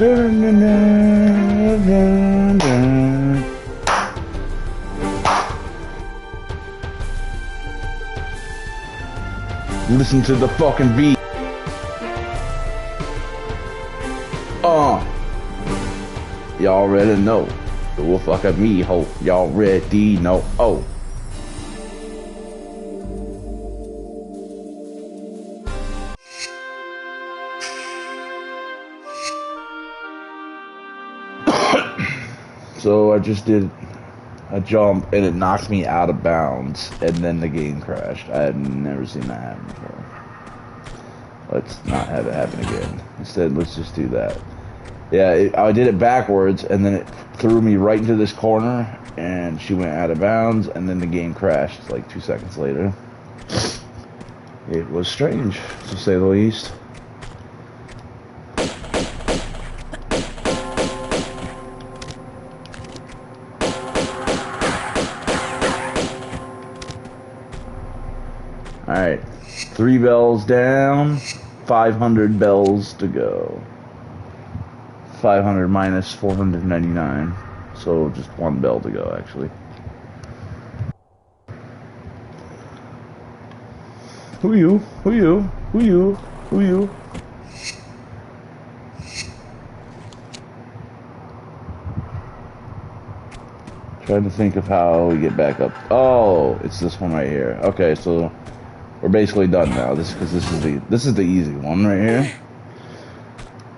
Listen to the fucking beat. Y'all already know. The wolf fuck at me, ho. Y'all ready? No. Oh. So I just did a jump and it knocked me out of bounds and then the game crashed. I had never seen that happen before. Let's not have it happen again. Instead, let's just do that. Yeah, I did it backwards and then it threw me right into this corner and she went out of bounds and then the game crashed like 2 seconds later. It was strange, to say the least. Alright, 3 bells down, 500 bells to go. 500 minus 499, so just 1 bell to go, actually. Who you? Who you? Who you? Who you? Trying to think of how we get back up. Oh, it's this one right here. Okay, so we're basically done now. This is the easy one right here.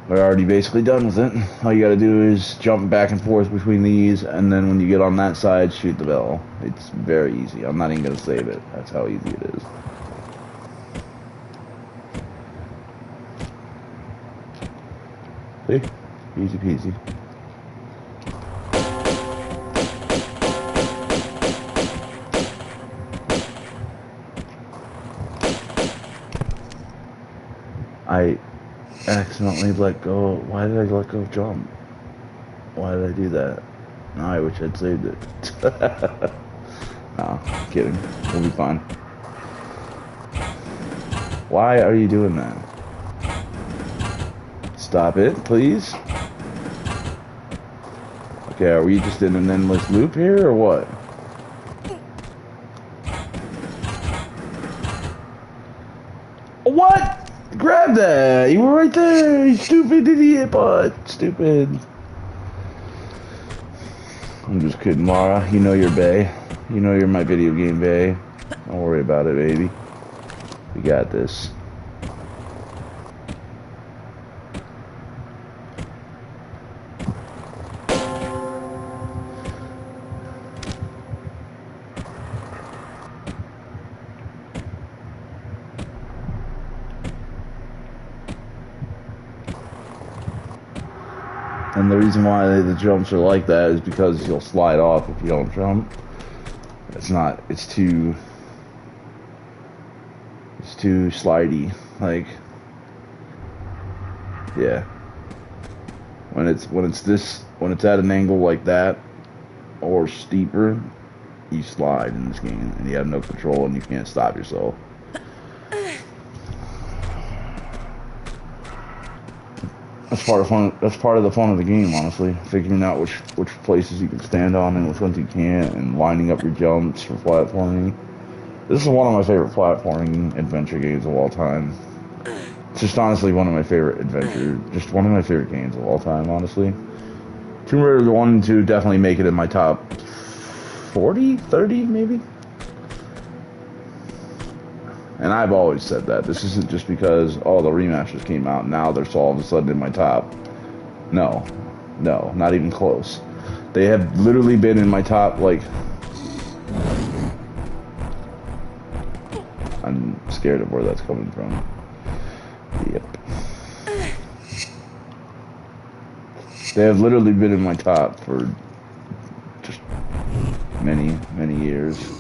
We're already basically done with it. All you gotta do is jump back and forth between these, and then when you get on that side, shoot the bell. It's very easy. I'm not even gonna save it. That's how easy it is. See? Easy peasy. I accidentally let go. Why did I let go of jump? Why did I do that? No, I wish I'd saved it. No, I'm kidding. We'll be fine. Why are you doing that? Stop it, please. Okay, are we just in an endless loop here, or what? What? Grab that! You were right there, you stupid idiot butt. Stupid. I'm just kidding, Mara. You know you're bae. You know you're my video game bae. Don't worry about it, baby. We got this. And the reason why the jumps are like that is because you'll slide off if you don't jump. It's too slidey. Like, yeah. When it's at an angle like that or steeper, you slide in this game and you have no control and you can't stop yourself. That's part of the fun of the game, honestly. Figuring out which places you can stand on and which ones you can't, and lining up your jumps for platforming. This is one of my favorite platforming adventure games of all time. It's just honestly one of my favorite games of all time, honestly. Tomb Raider 1 and 2 definitely make it in my top 40, 30 maybe? And I've always said that. This isn't just because, oh, the remasters came out, now they're all of a sudden in my top. No, not even close. They have literally been in my top, like... I'm scared of where that's coming from. Yep. They have literally been in my top for just many, many years.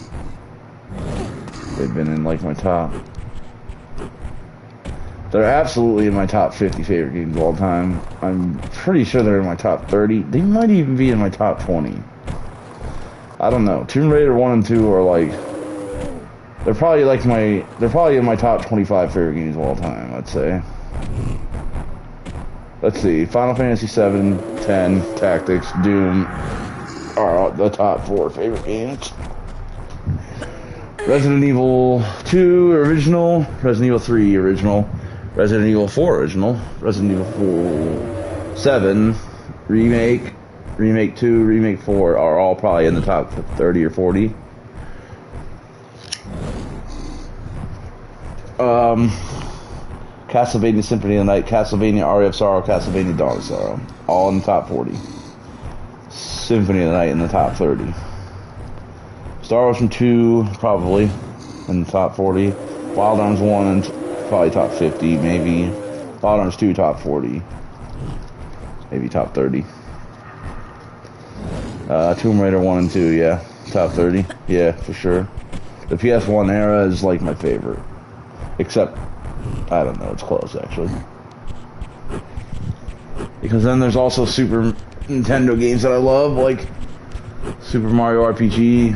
They've been in, like, my top. They're absolutely in my top 50 favorite games of all time. I'm pretty sure they're in my top 30. They might even be in my top 20. I don't know. Tomb Raider 1 and 2 are, like... They're probably in my top 25 favorite games of all time, I'd say. Let's see. Final Fantasy 7, 10, Tactics, Doom are the top 4 favorite games. Resident Evil 2 original, Resident Evil 3 original, Resident Evil 4 original, Resident Evil 7 remake, Remake 2, Remake 4 are all probably in the top 30 or 40. Castlevania Symphony of the Night, Castlevania Aria of Sorrow, Castlevania Dawn of Sorrow, all in the top 40. Symphony of the Night in the top 30. Star Ocean 2 probably in the top 40. Wild Arms 1 and probably top 50, maybe. Wild Arms 2 top 40, maybe top 30. Tomb Raider 1 and 2, yeah, top 30, yeah, for sure. The PS1 era is like my favorite, except I don't know, it's close actually. Because then there's also Super Nintendo games that I love, like Super Mario RPG,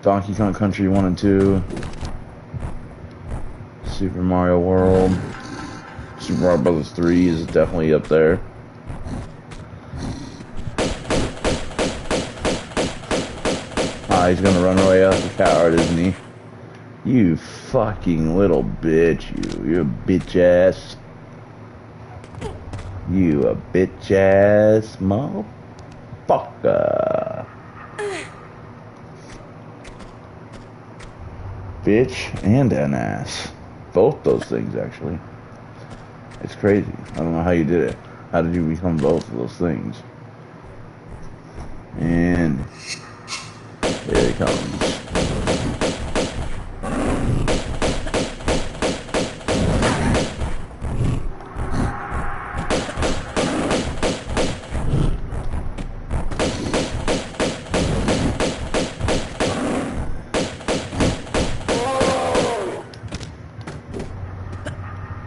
Donkey Kong Country 1 and 2, Super Mario World, Super Mario Bros. 3 is definitely up there. He's gonna run away out the coward, isn't he? You fucking little bitch, you're a bitch ass. You a bitch ass motherfucker. Bitch and an ass. Both those things, actually. It's crazy. I don't know how you did it. How did you become both of those things? And here he comes.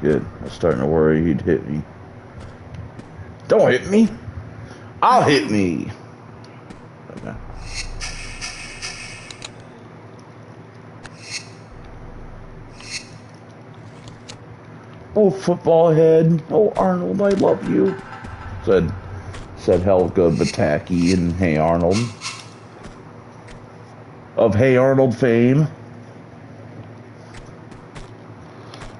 Good. I was starting to worry he'd hit me. Don't hit me! I'll hit me! Okay. Oh, football head. Oh, Arnold, I love you. Said Helga Bataki and Hey Arnold. Of Hey Arnold fame.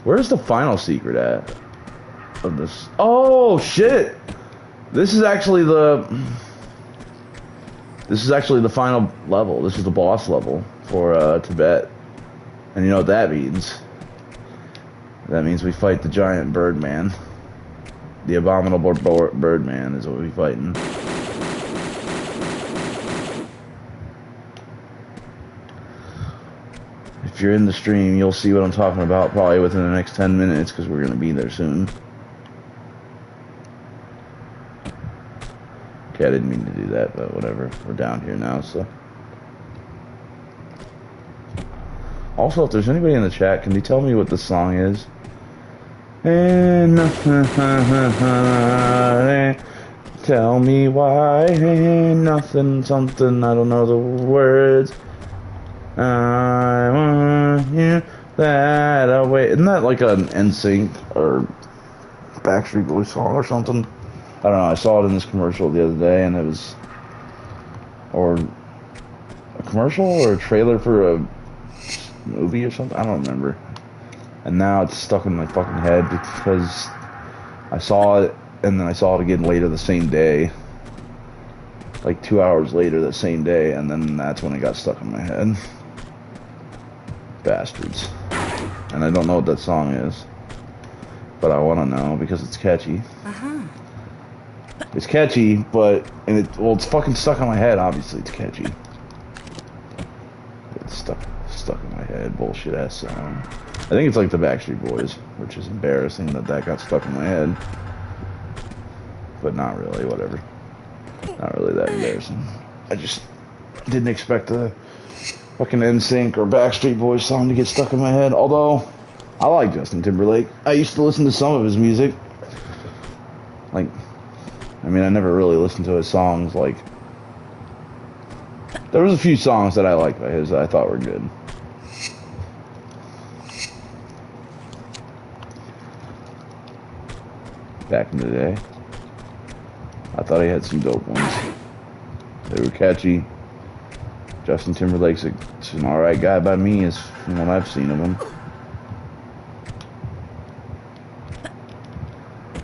Where's the final secret at? Of this? Oh, shit! This is actually the final level. This is the boss level for Tibet. And you know what that means? That means we fight the giant Birdman. The abominable Birdman is what we're fighting. If you're in the stream, you'll see what I'm talking about probably within the next 10 minutes because we're going to be there soon. Okay, I didn't mean to do that, but whatever. We're down here now, so. Also, if there's anybody in the chat, can you tell me what the song is? And tell me why, nothing, something, I don't know the words. I want you that away. Isn't that like an NSYNC or Backstreet Boys song or something? I don't know. I saw it in this commercial the other day, and it was, or a commercial or a trailer for a movie or something. I don't remember. And now it's stuck in my fucking head because I saw it, and then I saw it again later the same day. Like 2 hours later the same day, and then that's when it got stuck in my head. Bastards. And I don't know what that song is. But I want to know because it's catchy. It's catchy, but, and it's fucking stuck in my head, obviously it's catchy. It's stuck in my head, bullshit ass song. I think it's like the Backstreet Boys, which is embarrassing that got stuck in my head. But not really, whatever. Not really that embarrassing. I just didn't expect a fucking NSYNC or Backstreet Boys song to get stuck in my head. Although, I like Justin Timberlake. I used to listen to some of his music. Like, I mean, I never really listened to his songs. Like, there was a few songs that I liked by his that I thought were good. back in the day. I thought he had some dope ones. They were catchy. Justin Timberlake's an alright guy by me, is from what I've seen of him.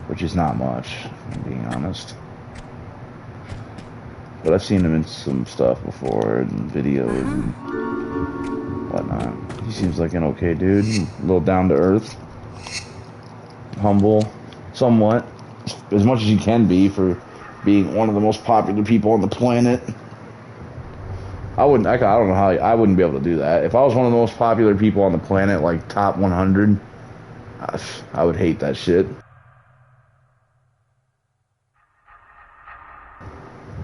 Which is not much, if I'm being honest. But I've seen him in some stuff before, and videos and whatnot. He seems like an okay dude, a little down to earth. Humble, somewhat. As much as you can be for being one of the most popular people on the planet. I don't know how, I wouldn't be able to do that. If I was one of the most popular people on the planet, like top 100, I would hate that shit.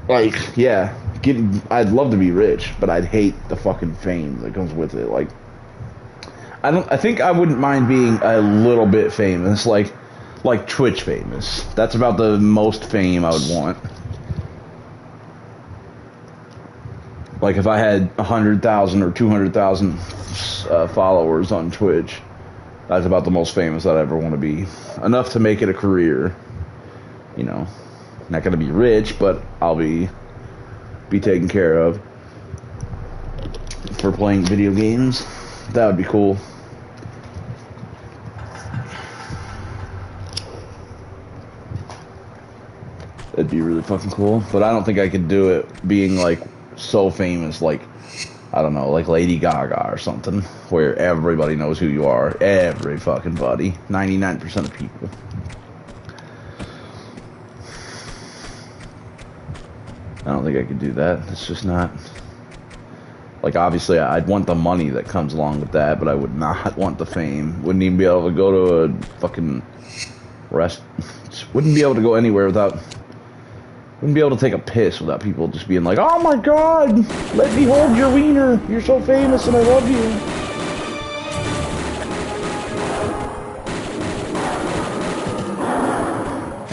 Like, yeah, I'd love to be rich, but I'd hate the fucking fame that comes with it. Like, I think I wouldn't mind being a little bit famous, like Twitch famous. That's about the most fame I would want. Like if I had 100,000 or 200,000 followers on Twitch, that's about the most famous I'd ever want to be. Enough to make it a career, you know. Not gonna be rich, but I'll be taken care of for playing video games. That would be cool. It'd be really fucking cool, but I don't think I could do it being like so famous, like I don't know, like Lady Gaga or something, where everybody knows who you are, every fucking buddy, 99% of people. I don't think I could do that. It's just not, like, obviously I'd want the money that comes along with that, but I would not want the fame. Wouldn't even be able to go to a fucking wouldn't be able to go anywhere without, wouldn't be able to take a piss without people just being like, oh my god, let me hold your wiener, you're so famous and I love you.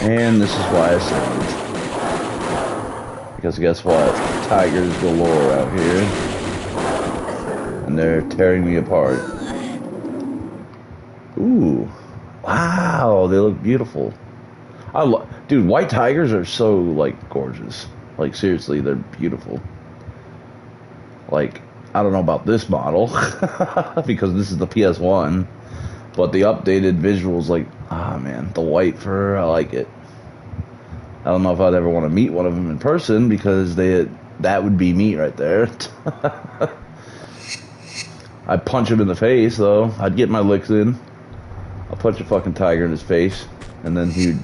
And this is why I said it. Because guess what? Tigers galore out here. And they're tearing me apart. Ooh. Wow, they look beautiful. Dude, white tigers are so, like, gorgeous. Like, seriously, they're beautiful. Like, I don't know about this model. Because this is the PS1. But the updated visuals, like, ah, man, the white fur, I like it. I don't know if I'd ever want to meet one of them in person, because that would be me right there. I'd punch him in the face, though. I'd get my licks in. I'll punch a fucking tiger in his face, and then he'd...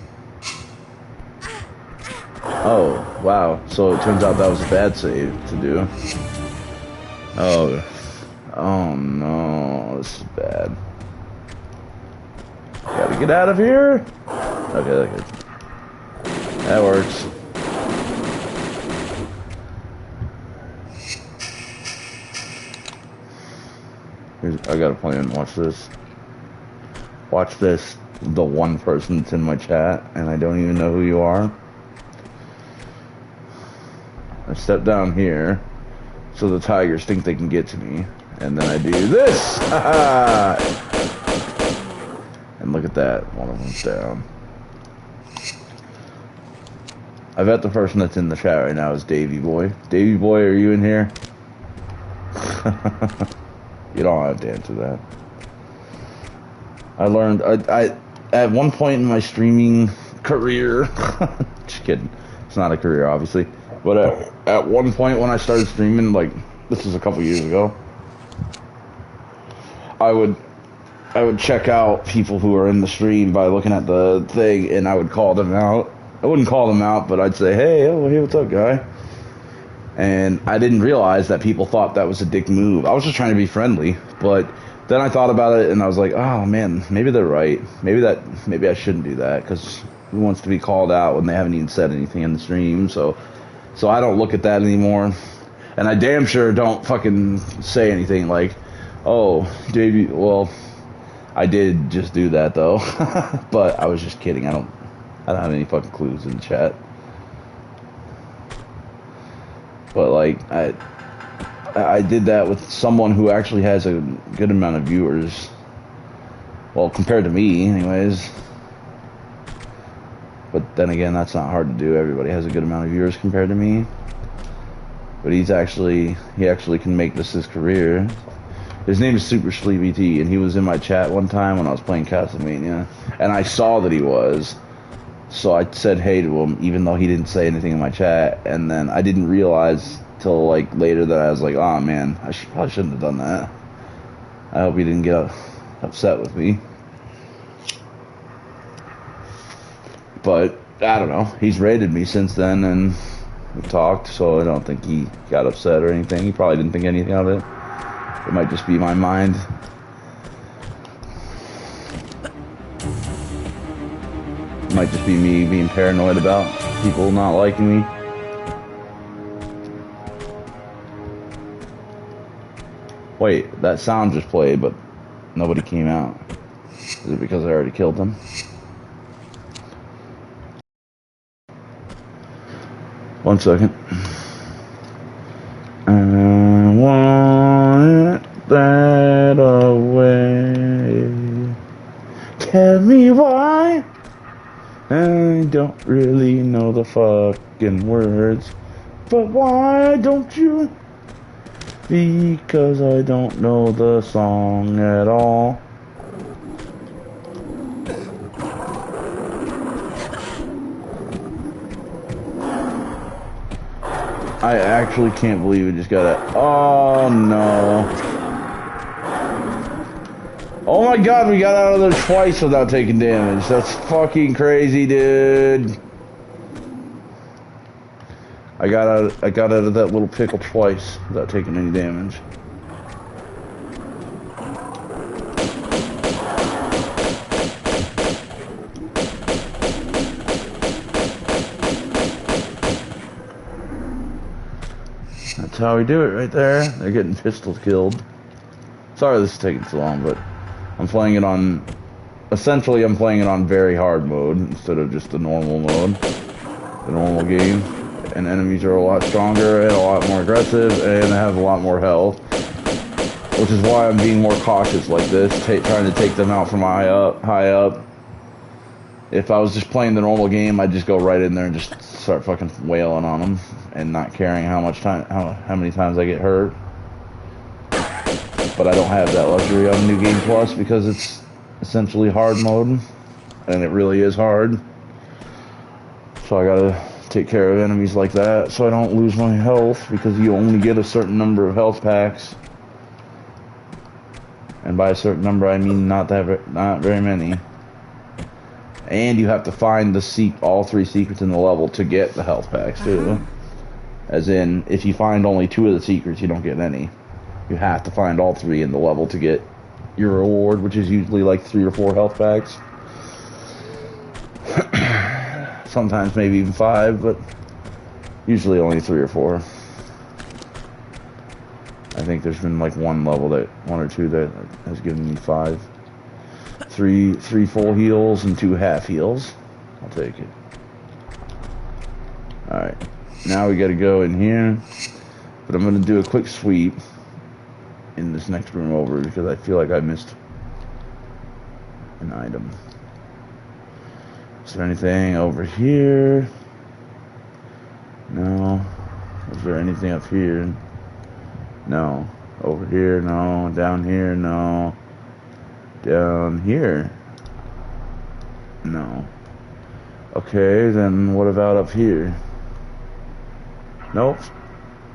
Oh, wow. So it turns out that was a bad save to do. Oh. Oh, no. This is bad. Gotta get out of here. Okay. That works. I got a plan. Watch this. Watch this. The one person that's in my chat, and I don't even know who you are. I step down here, so the tigers think they can get to me, and then I do this. And look at that. One of them's down. I bet the person that's in the chat right now is Davey Boy. Davey Boy, are you in here? You don't have to answer that. I learned, I at one point in my streaming career, just kidding, it's not a career obviously, but at one point when I started streaming, like, this was a couple years ago, I would check out people who are in the stream by looking at the thing, and I would call them out. I wouldn't call them out, but I'd say, hey, what's up, guy? And I didn't realize that people thought that was a dick move. I was just trying to be friendly, but then I thought about it, and I was like, oh, man, maybe they're right. Maybe I shouldn't do that, because who wants to be called out when they haven't even said anything in the stream? So I don't look at that anymore. And I damn sure don't fucking say anything like, oh, Davey, well, I did just do that, though. But I was just kidding. I don't have any fucking clues in the chat. But, like, I did that with someone who actually has a good amount of viewers. Well, compared to me, anyways. But then again, that's not hard to do. Everybody has a good amount of viewers compared to me. But he actually can make this his career. His name is Super Sleepy T, and he was in my chat one time when I was playing Castlevania, and I saw that he was. So I said hey to him, even though he didn't say anything in my chat, and then I didn't realize till like later that I was like, oh man, probably shouldn't have done that. I hope he didn't get upset with me. But I don't know. He's rated me since then, and we talked, so I don't think he got upset or anything. He probably didn't think anything of it. It might just be my mind. It might just be me being paranoid about people not liking me. Wait, that sound just played, but nobody came out. Is it because I already killed them? One second. I want that away. Tell me why. I don't really know the fucking words, but why don't you? Because I don't know the song at all. I actually can't believe it just got a... Oh no. Oh my god, we got out of there twice without taking damage. That's fucking crazy, dude. I got out of that little pickle twice without taking any damage. That's how we do it right there. They're getting pistol killed. Sorry this is taking so long, but I'm playing it on... Essentially, I'm playing it on very hard mode instead of just the normal mode. The normal game. And enemies are a lot stronger and a lot more aggressive and they have a lot more health. Which is why I'm being more cautious like this, trying to take them out from high up. If I was just playing the normal game, I'd just go right in there and just start fucking wailing on them and not caring how many times I get hurt. But I don't have that luxury on New Game Plus because it's essentially hard mode, and it really is hard. So I gotta take care of enemies like that so I don't lose my health, because you only get a certain number of health packs. And by a certain number, I mean not very many. And you have to find all 3 secrets in the level to get the health packs too. As in, if you find only 2 of the secrets, you don't get any. You have to find all 3 in the level to get your reward, which is usually like 3 or 4 health packs. Sometimes maybe even 5, but usually only 3 or 4. I think there's been like one or two that has given me 5. 3 full heals and 2 half heals. I'll take it. Alright. Now we gotta go in here. But I'm gonna do a quick sweep in this next room over because I feel like I missed an item. Is there anything over here? No. Is there anything up here? No. Over here? No. Down here? No. Down here? No. Okay, then what about up here? Nope.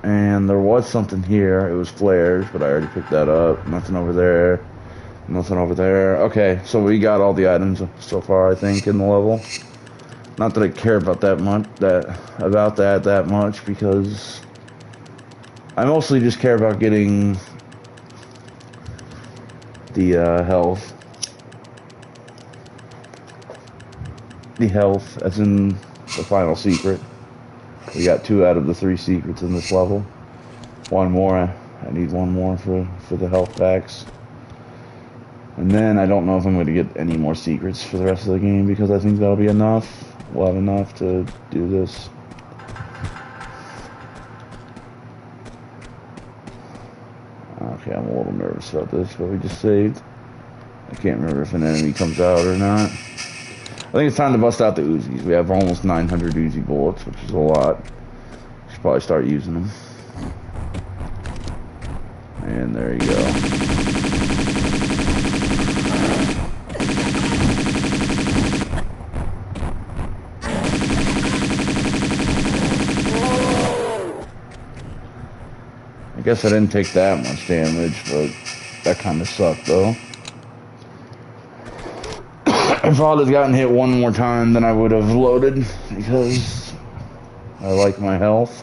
And there was something here. It was flares, but I already picked that up. Nothing over there. Nothing over there. Okay, so we got all the items so far, I think, in the level. Not that I care about that much, because I mostly just care about getting the health. The health, as in the final secret. We got 2 out of the 3 secrets in this level. One more. I need one more for the health packs. And then I don't know if I'm going to get any more secrets for the rest of the game, because I think that'll be enough. We'll have enough to do this. Okay, I'm a little nervous about this, but we just saved. I can't remember if an enemy comes out or not. think it's time to bust out the Uzis. We have almost 900 Uzi bullets, which is a lot. Should probably start using them. And there you go. I guess I didn't take that much damage, but that kind of sucked though. If I'd have gotten hit one more time, then I would have loaded, because I like my health.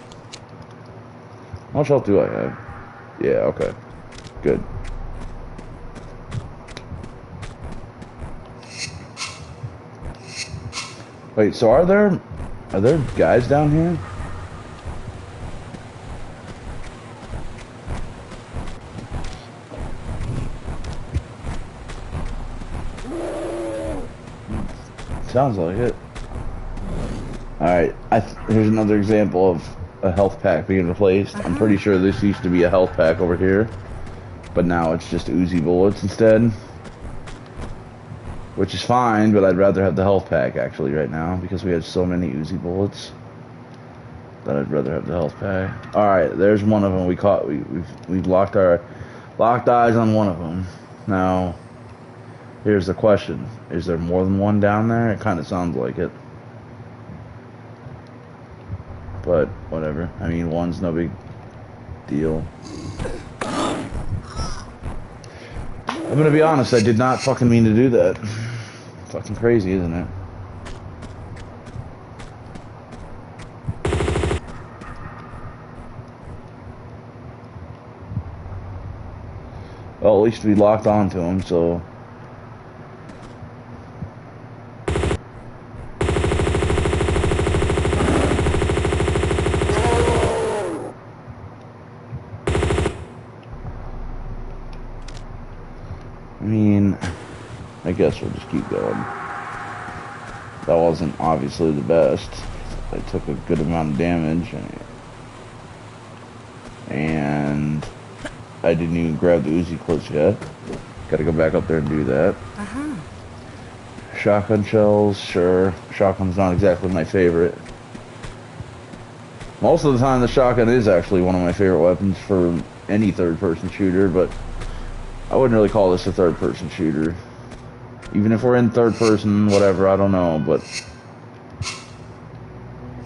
How much health do I have? Yeah, okay. Good. Wait, so are there guys down here? Sounds like it. Alright, here's another example of a health pack being replaced. I'm pretty sure this used to be a health pack over here, but now it's just Uzi bullets instead. Which is fine, but I'd rather have the health pack actually right now, because we have so many Uzi bullets that I'd rather have the health pack. Alright, there's one of them we caught. We've locked eyes on one of them. Now, here's the question. Is there more than one down there? It kind of sounds like it. But, whatever. I mean, one's no big deal. I'm gonna be honest, I did not fucking mean to do that. Fucking crazy, isn't it? Well, at least we locked onto him, so... I mean, I guess we'll just keep going. That wasn't obviously the best. I took a good amount of damage, and I didn't even grab the Uzi clips yet. Gotta go back up there and do that. Shotgun shells, sure. Shotgun's not exactly my favorite. Most of the time the shotgun is actually one of my favorite weapons for any third-person shooter, but I wouldn't really call this a third-person shooter. Even if we're in third-person, whatever, I don't know, but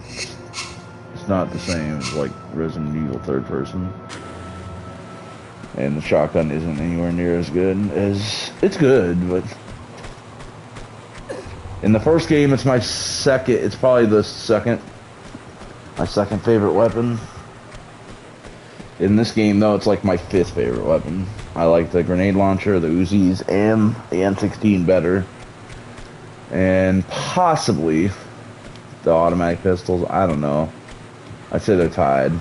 it's not the same as, like, Resident Evil third-person. And the shotgun isn't anywhere near as good as... It's good, but... In the first game, it's my second... It's probably the second... My second favorite weapon. In this game, though, it's like my fifth favorite weapon. I like the grenade launcher, the Uzis, and the M16 better. And possibly the automatic pistols. I don't know. I'd say they're tied.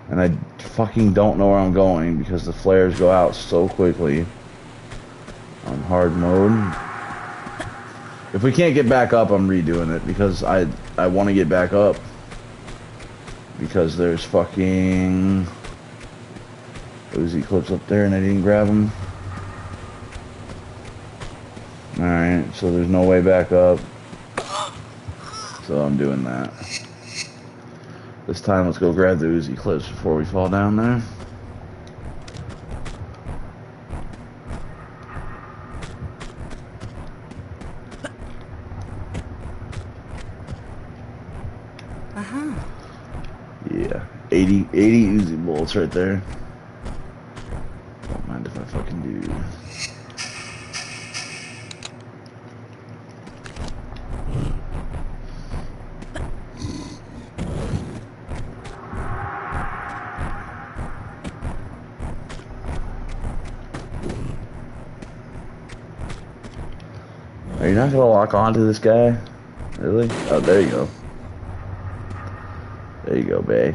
And I fucking don't know where I'm going because the flares go out so quickly on hard mode. If we can't get back up, I'm redoing it because I want to get back up. Because there's fucking Uzi clips up there and I didn't grab them. Alright, so there's no way back up. So I'm doing that. This time let's go grab the Uzi clips before we fall down there. Yeah, 80 Uzi bullets right there. Don't mind if I fucking do. Are you not gonna lock onto this guy? Really? Oh, there you go. There you go, bae.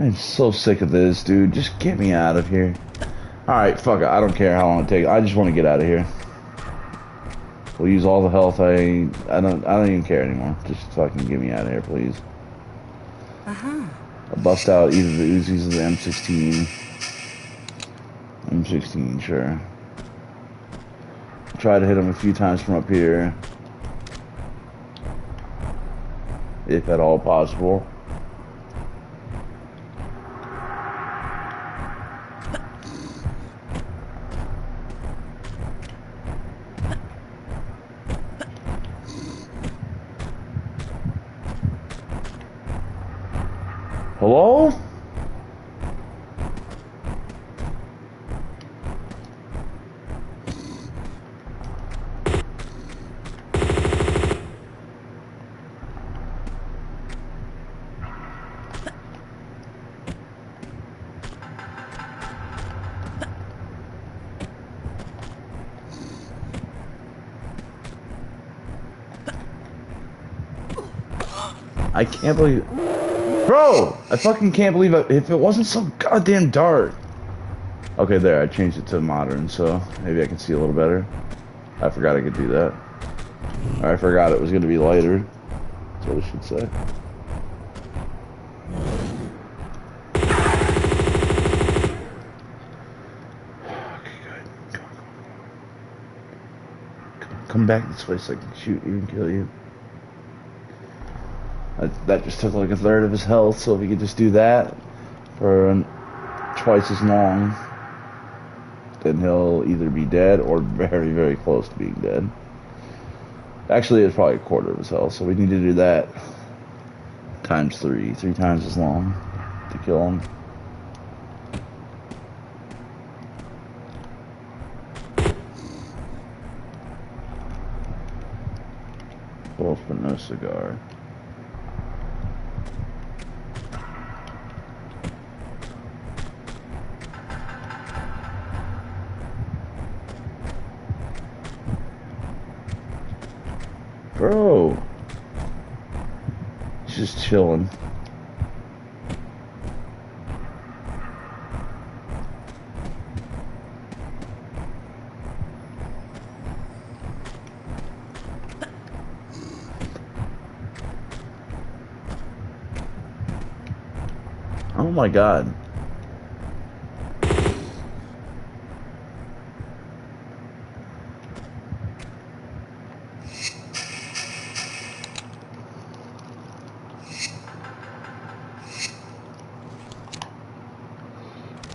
I'm so sick of this, dude. Just get me out of here. Alright, fuck it. I don't care how long it takes. I just want to get out of here. We'll use all the health. I don't even care anymore. Just fucking get me out of here, please. I'll bust out either the Uzis or the M16. M16, sure. Try to hit him a few times from up here. If at all possible. Hello? I can't believe... Bro! I fucking can't believe it. If it wasn't so goddamn dark. Okay, there. I changed it to modern, so maybe I can see a little better. I forgot I could do that. Or I forgot it was going to be lighter. That's what I should say. Okay, good. Come back this way so I can shoot you and kill you. That just took like a third of his health, so if he could just do that for twice as long, then he'll either be dead or very, very close to being dead. Actually, it's probably a quarter of his health, so we need to do that times 3 times as long to kill him. Both but no cigar. Bro, he's just chilling. Oh my God.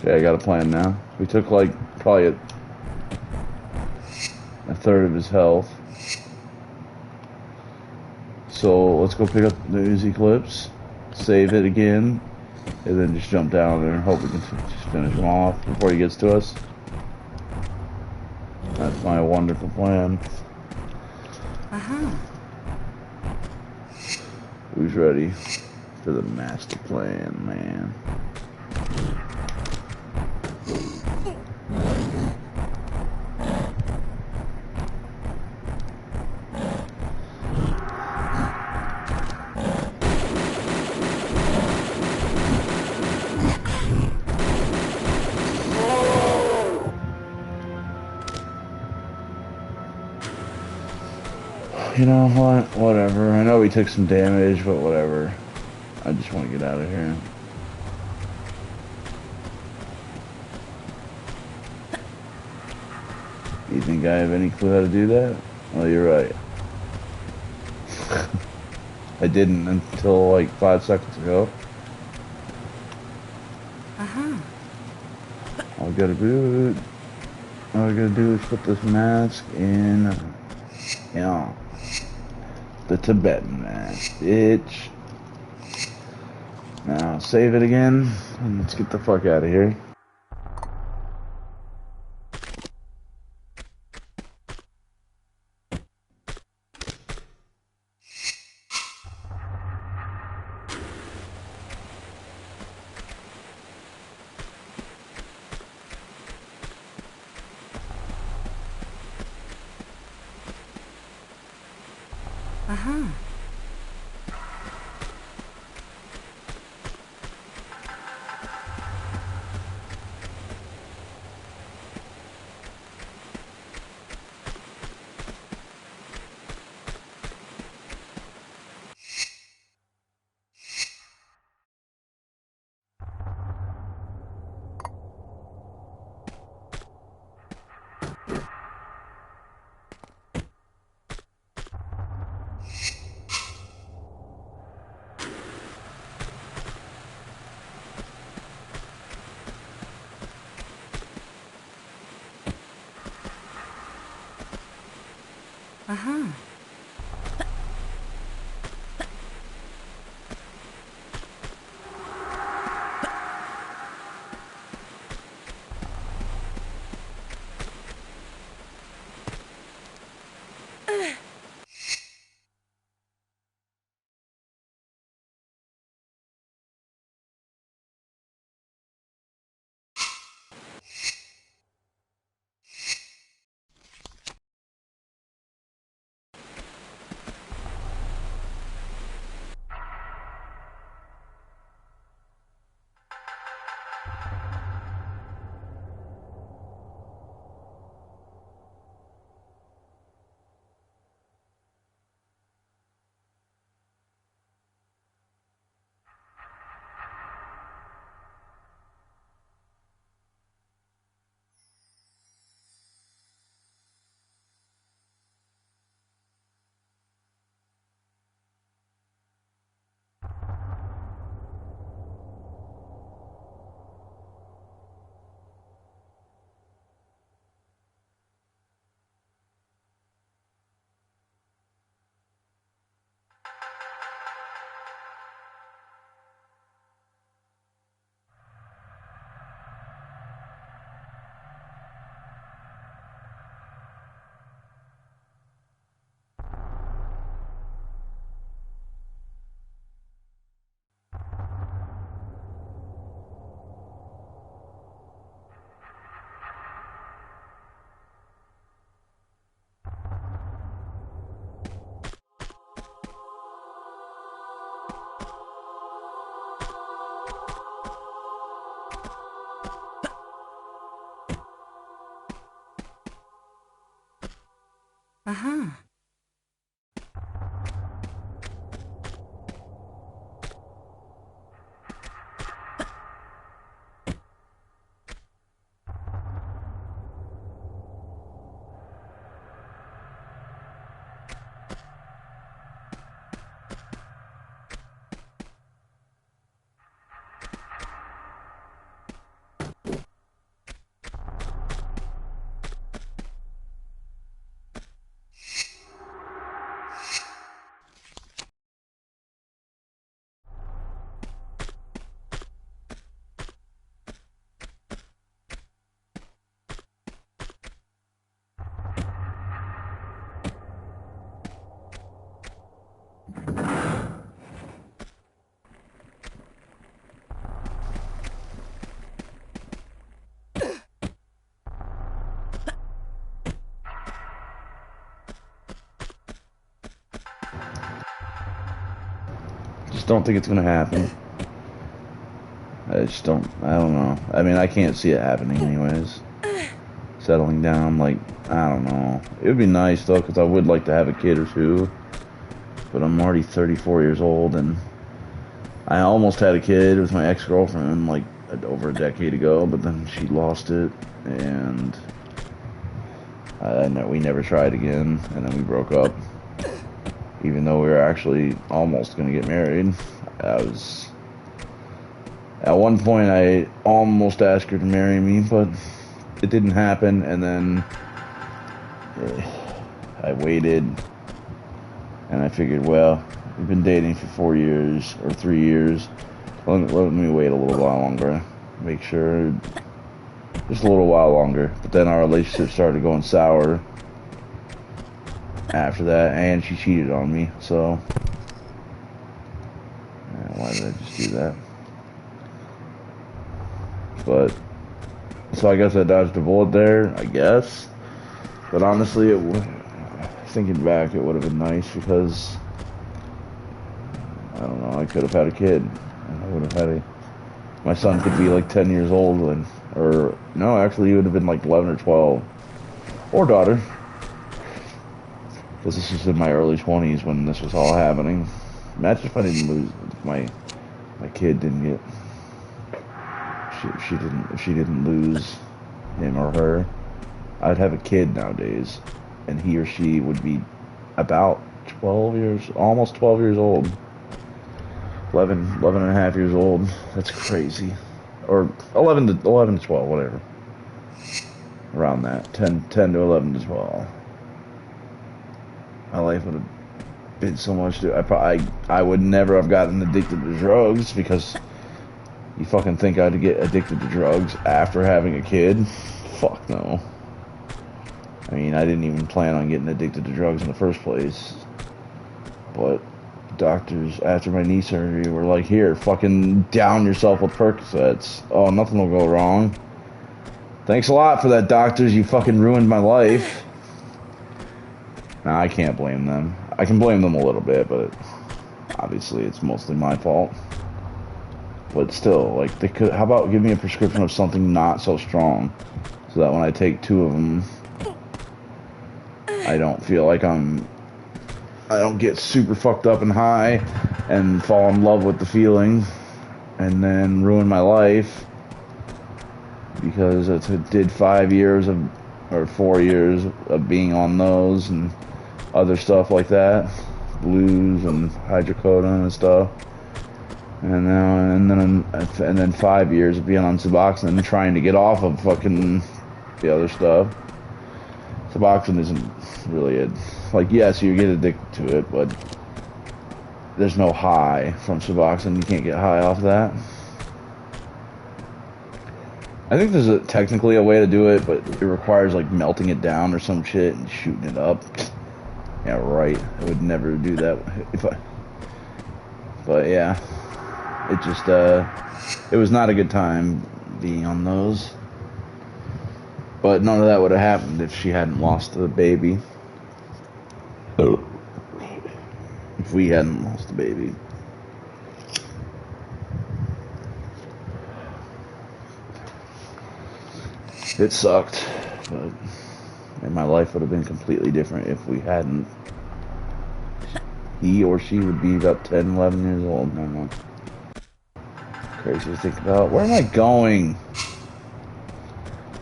Okay, I got a plan now. We took like probably a third of his health. So let's go pick up the Uzi clips, save it again, and then just jump down there and hope we can just finish him off before he gets to us. That's my wonderful plan. Who's ready for the master plan, man? You know what? Whatever. I know we took some damage, but whatever. I just want to get out of here. You think I have any clue how to do that? Well, you're right. I didn't until like 5 seconds ago. All I gotta do is put this mask in, you know, the Tibetan mask, bitch. Now save it again, and let's get the fuck out of here. Uh-huh. Uh-huh. Just don't think it's gonna happen. I just don't. I don't know. I mean, I can't see it happening anyways. Settling down, like, I don't know. It would be nice though, because I would like to have a kid or two. But I'm already 34 years old, and I almost had a kid with my ex-girlfriend like over a decade ago, but then she lost it, and we never tried again, and then we broke up. Even though we were actually almost going to get married, I was at one point I almost asked her to marry me, but it didn't happen, and then I waited, and I figured, well, we've been dating for 4 years or 3 years. Let me wait a little while longer. Make sure, just a little while longer. But then our relationship started going sour after that, and she cheated on me. So, why did I just do that? But so I guess I dodged a bullet there, I guess. But honestly, thinking back, it would have been nice because I don't know. I could have had a kid, and I would have had a. My son could be like 10 years old, and or no, actually, he would have been like 11 or 12, or daughter. Because this was in my early 20s when this was all happening. Imagine if I didn't lose, if my kid didn't get, if she didn't lose him or her, I'd have a kid nowadays, and he or she would be about 12 years, almost 12 years old. 11 and a half years old. That's crazy. Or 11 to 12, whatever. Around that. 10 to 11 to 12. my life would have been so much. I would never have gotten addicted to drugs because you fucking think I'd get addicted to drugs after having a kid? Fuck no. I mean, I didn't even plan on getting addicted to drugs in the first place. But doctors, after my knee surgery, were like, here, fucking down yourself with Percocets. Oh, nothing will go wrong. Thanks a lot for that, doctors. You fucking ruined my life. Nah, I can't blame them. I can blame them a little bit, but obviously it's mostly my fault. But still, like, they could. How about give me a prescription of something not so strong, so that when I take 2 of them, I don't feel like I don't get super fucked up and high, and fall in love with the feeling, and then ruin my life because it did 5 years of, or 4 years of being on those and other stuff like that, blues and hydrocodone and stuff. And then 5 years of being on Suboxone and trying to get off of fucking the other stuff. Suboxone isn't really it. Like, yes, you get addicted to it, but there's no high from Suboxone. You can't get high off that. I think there's technically a way to do it, but it requires like melting it down or some shit and shooting it up. Yeah, right. I would never do that if I. But yeah. It just, it was not a good time being on those. But none of that would have happened if she hadn't lost the baby. If we hadn't lost the baby. It sucked, but and my life would have been completely different if we hadn't. He or she would be about 10, 11 years old. No, no. Crazy to think about. Where am I going?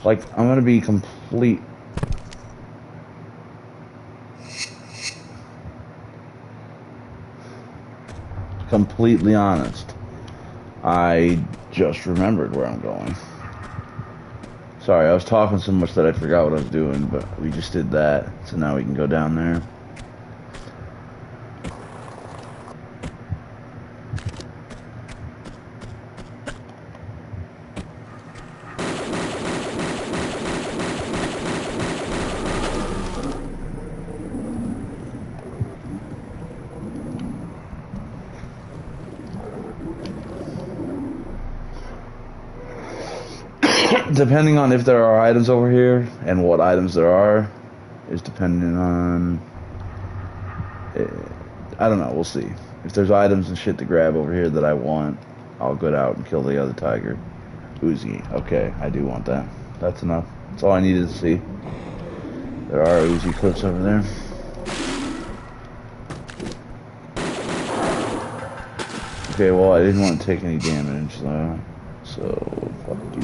Like, I'm gonna be completely honest. I just remembered where I'm going. Sorry, I was talking so much that I forgot what I was doing, but we just did that, so now we can go down there. Depending on if there are items over here and what items there are is dependent on I don't know, we'll see. If there's items and shit to grab over here that I want, I'll go out and kill the other tiger. Uzi. Okay, I do want that. That's enough. That's all I needed to see. There are Uzi clips over there. Okay, well, I didn't want to take any damage though, so fuck you.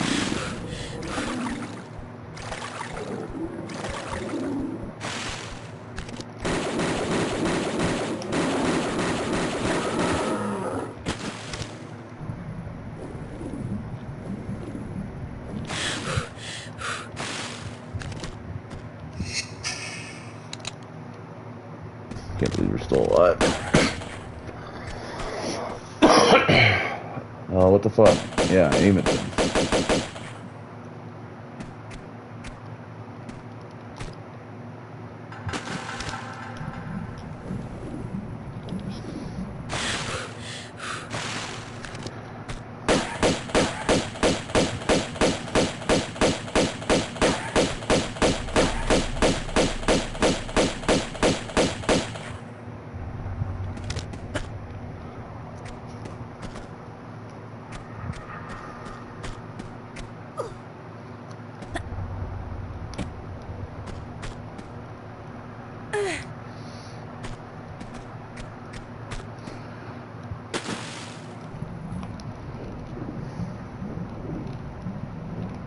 Can't believe we're still alive. Oh, what the fuck? Yeah, aim it then.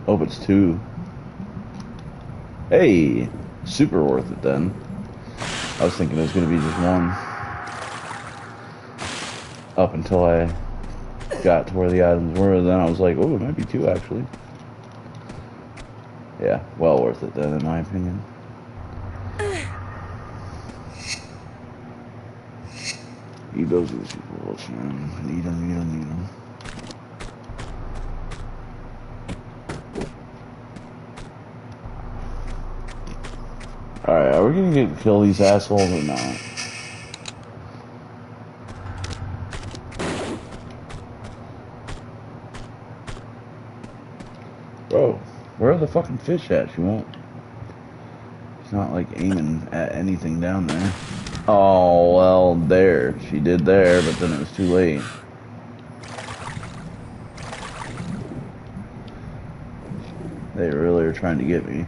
Oh, it's 2. Hey, super worth it then. I was thinking it was going to be just 1. Up until I got to where the items were, then I was like, oh, it might be 2 actually. Yeah, well worth it then in my opinion. Eat those juicy bullets, man. Eat them, eat them, eat them. Alright, are we gonna kill these assholes or not? Bro, where are the fucking fish at? She won't. It's not like aiming at anything down there. Oh, well, there. She did there, but then it was too late. They really are trying to get me.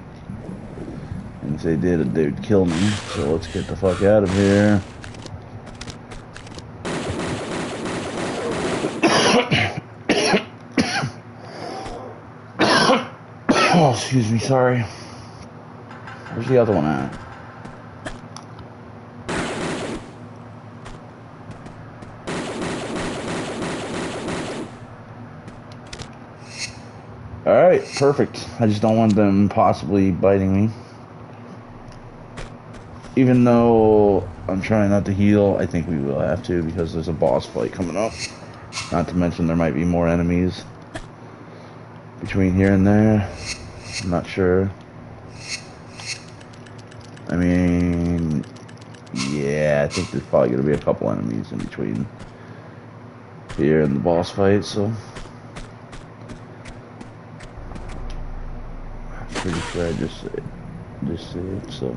And if they did, they would kill me. So let's get the fuck out of here. Oh, excuse me, sorry. Where's the other one at? Alright, perfect. I just don't want them possibly biting me. Even though I'm trying not to heal, I think we will have to because there's a boss fight coming up. Not to mention there might be more enemies between here and there. I'm not sure. I mean, yeah, I think there's probably going to be a couple enemies in between here and the boss fight, so I'm pretty sure I just saved, so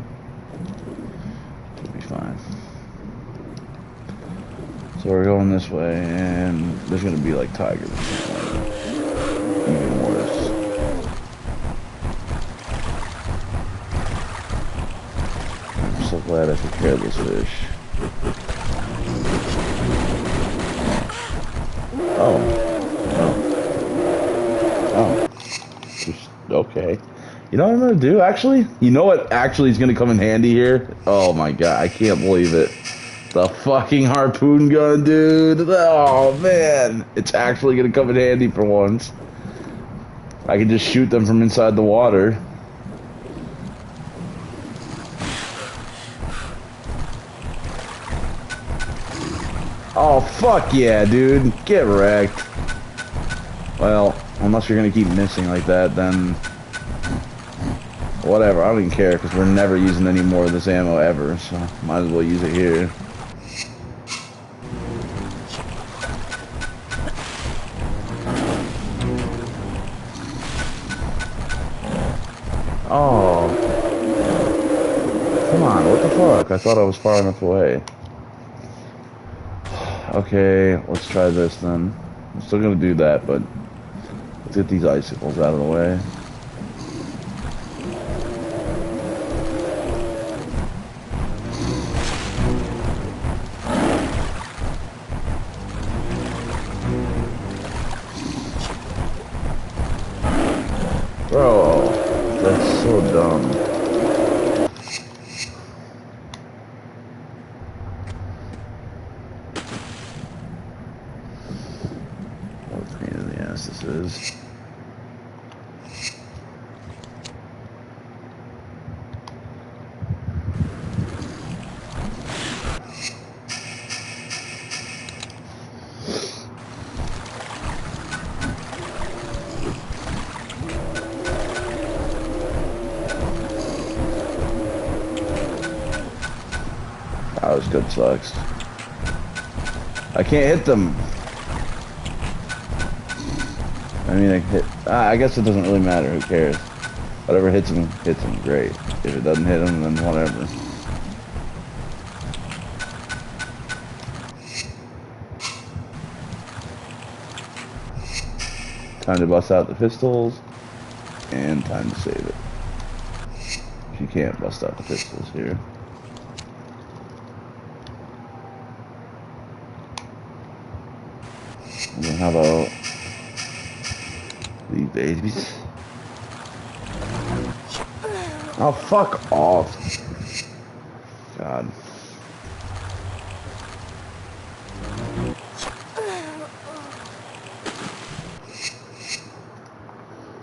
it'll be fine. So we're going this way, and there's going to be like tigers, even worse. I'm so glad I took care of this fish. Oh. Just, okay. You know what I'm gonna do, actually? You know what actually is gonna come in handy here? Oh my god, I can't believe it. The fucking harpoon gun, dude. Oh, man. It's actually gonna come in handy for once. I can just shoot them from inside the water. Oh, fuck yeah, dude. Get wrecked. Well, unless you're gonna keep missing like that, then whatever. I don't even care, because we're never using any more of this ammo ever, so might as well use it here. Oh. Come on, what the fuck? I thought I was far enough away. Okay, let's try this then. I'm still gonna do that, but let's get these icicles out of the way. Bro, that's so dumb. What a pain in the ass this is. Oh, this gun sucks. I can't hit them. I mean, I hit. I guess it doesn't really matter. Who cares? Whatever hits him, great. If it doesn't hit him, then whatever. Time to bust out the pistols, and time to save it. You can't bust out the pistols here. And then how about these babies? Oh, fuck off. God.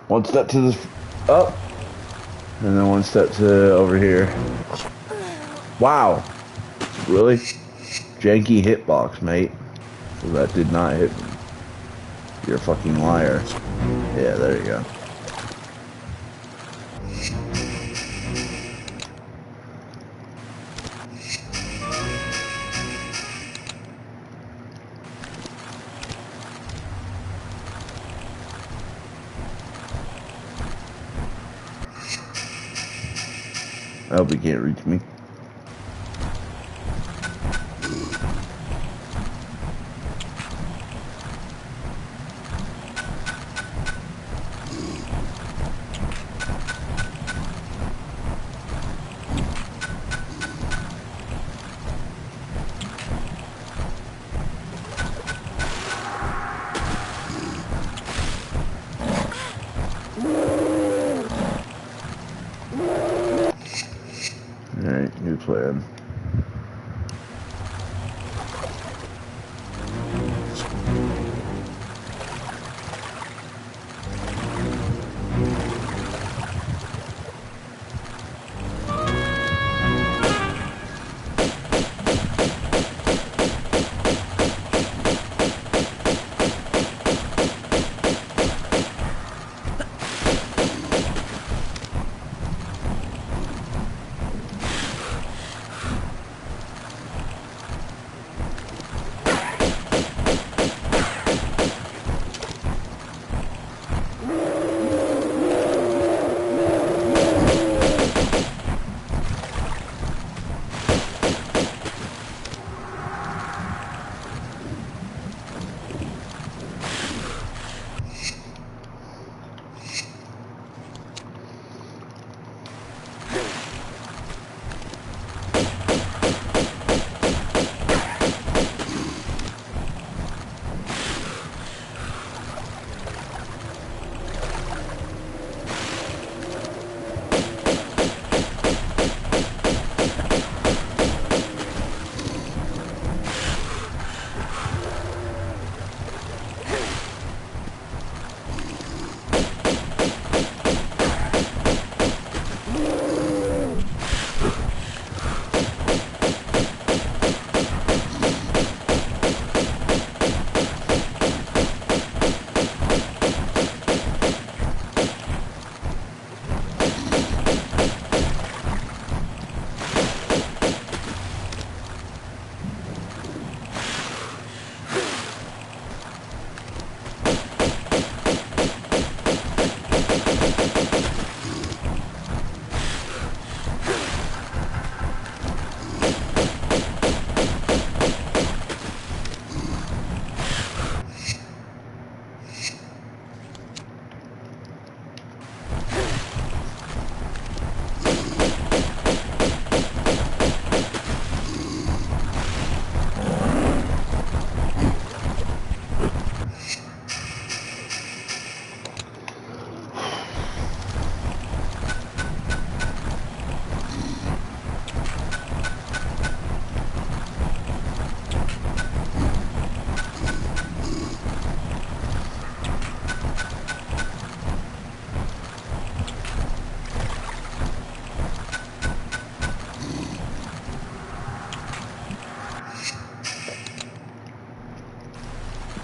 One step to the up, and then one step to over here. Wow. Really? janky hitbox, mate. So that did not hit me. You're a fucking liar. Yeah, there you go. I hope he can't reach me. Alright, new plan.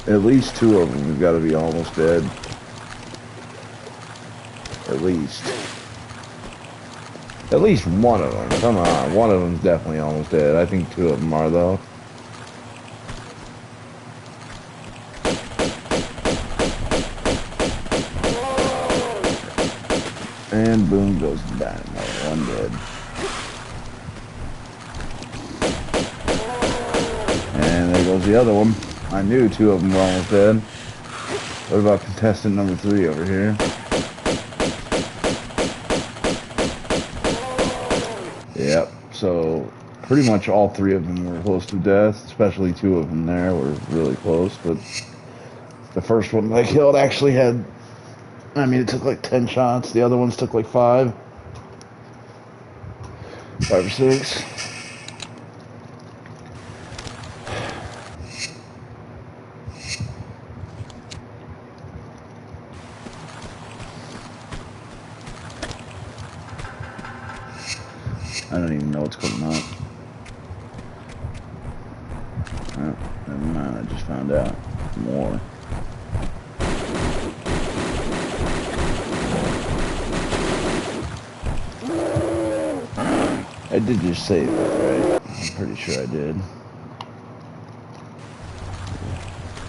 At least two of them have got to be almost dead. At least. At least one of them. Come on. One of them's definitely almost dead. I think two of them are, though. And boom goes the dynamite. One dead. And there goes the other one. I knew two of them were almost dead. What about contestant number 3 over here? Yep, so pretty much all 3 of them were close to death, especially 2 of them there were really close, but the first one I killed actually had, I mean, it took like 10 shots, the other ones took like 5 or 6. I don't even know what's going on. I just found out more. I did just save it, right? I'm pretty sure I did.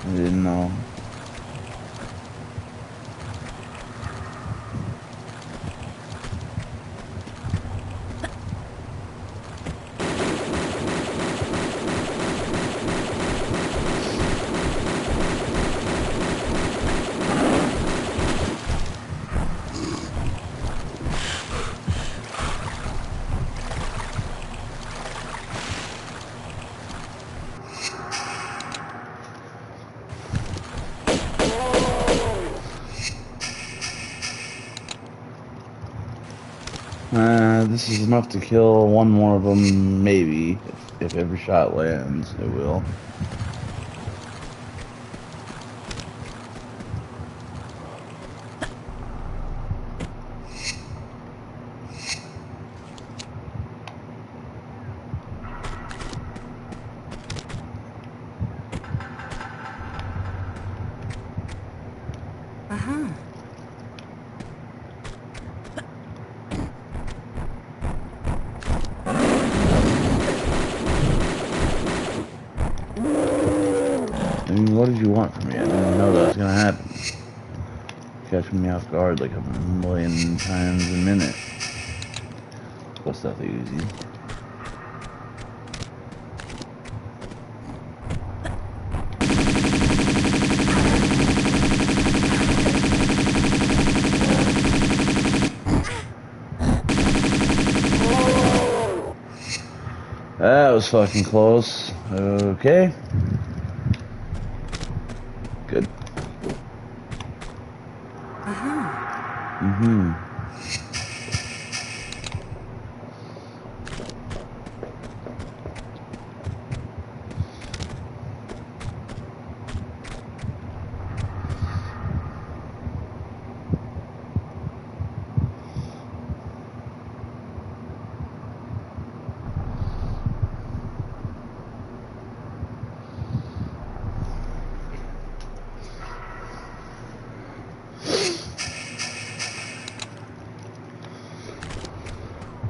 I didn't know. This is enough to kill one more of them, maybe. If every shot lands, it will. I mean, what did you want from me? I didn't know that was gonna happen. Catching me off guard like a million times a minute. What's that easy? That was fucking close. Okay. Good. Mm-hmm.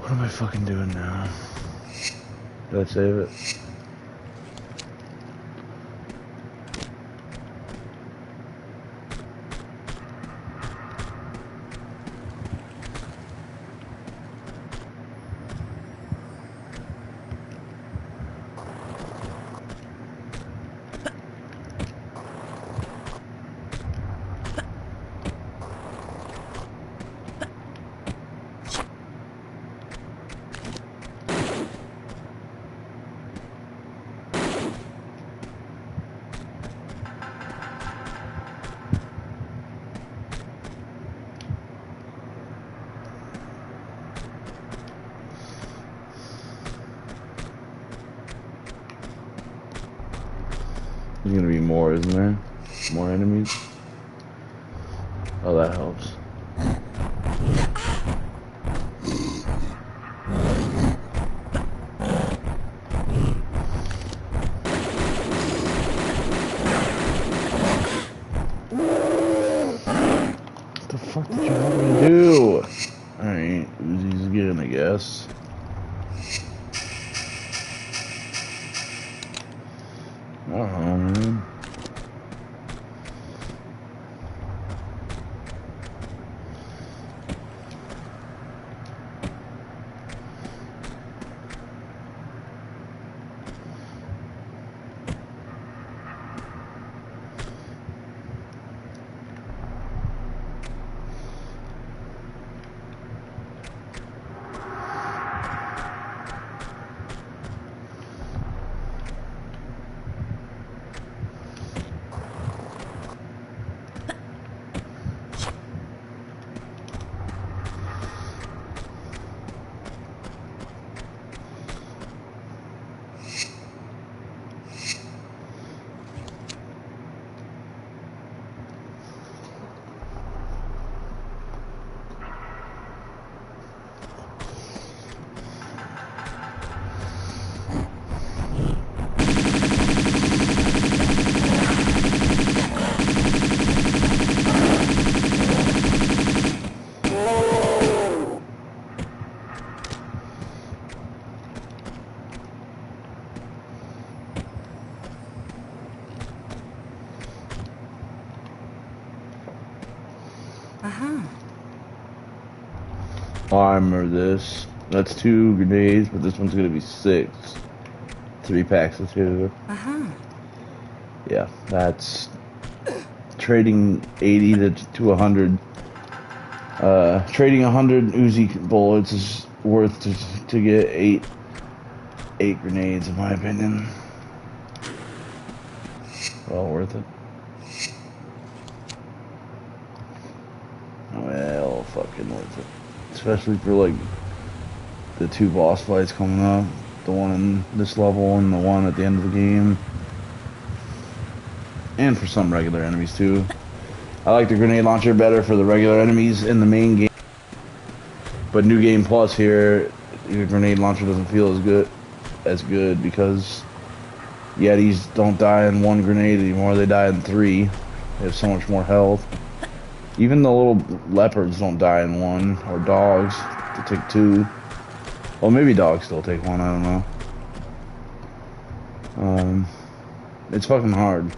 What am I fucking doing now? Did I save it? There's gonna be more, isn't there? More enemies? Oh, that helps. What the fuck did you want me to do? Alright, Uzi's again, I guess. I don't know, man. Oh, I remember this. That's 2 grenades, but this one's gonna be 6. 3 packs of 2. Yeah, that's trading 80 to 100. Trading 100 Uzi bullets is worth to get 8 grenades, in my opinion. Well worth it. Well, fucking worth it. Especially for like the 2 boss fights coming up. The one in this level and the one at the end of the game. And for some regular enemies too. I like the grenade launcher better for the regular enemies in the main game. But New Game Plus here, your grenade launcher doesn't feel as good because Yetis don't die in 1 grenade anymore, they die in 3. They have so much more health. Even the little leopards don't die in 1, or dogs, they take 2. Well, maybe dogs still take 1, I don't know. It's fucking hard.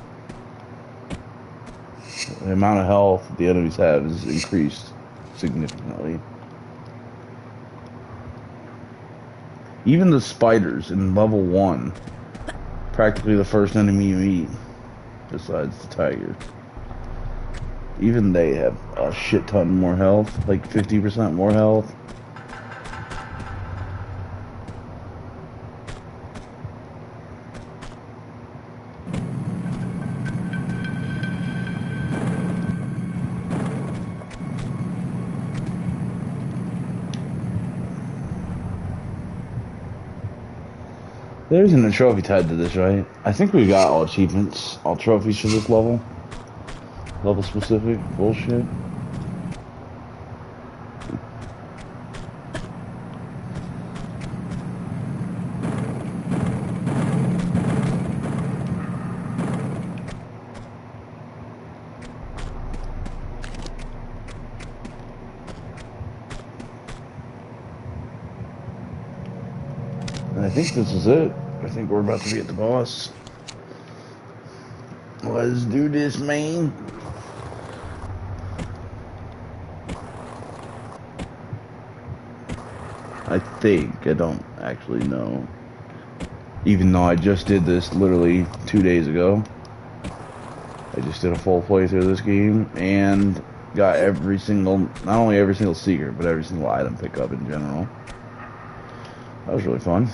The amount of health the enemies have is increased significantly. Even the spiders in level 1, practically the first enemy you meet, besides the tigers, even they have a shit ton more health, like 50% more health. There isn't a trophy tied to this, right? I think we got all achievements, all trophies for this level. Level specific bullshit. And I think this is it. I think we're about to be at the boss. Let's do this, man. I think. I don't actually know. Even though I just did this literally 2 days ago. I just did a full playthrough of this game and got every single, not only every single secret, but every single item pickup in general. That was really fun.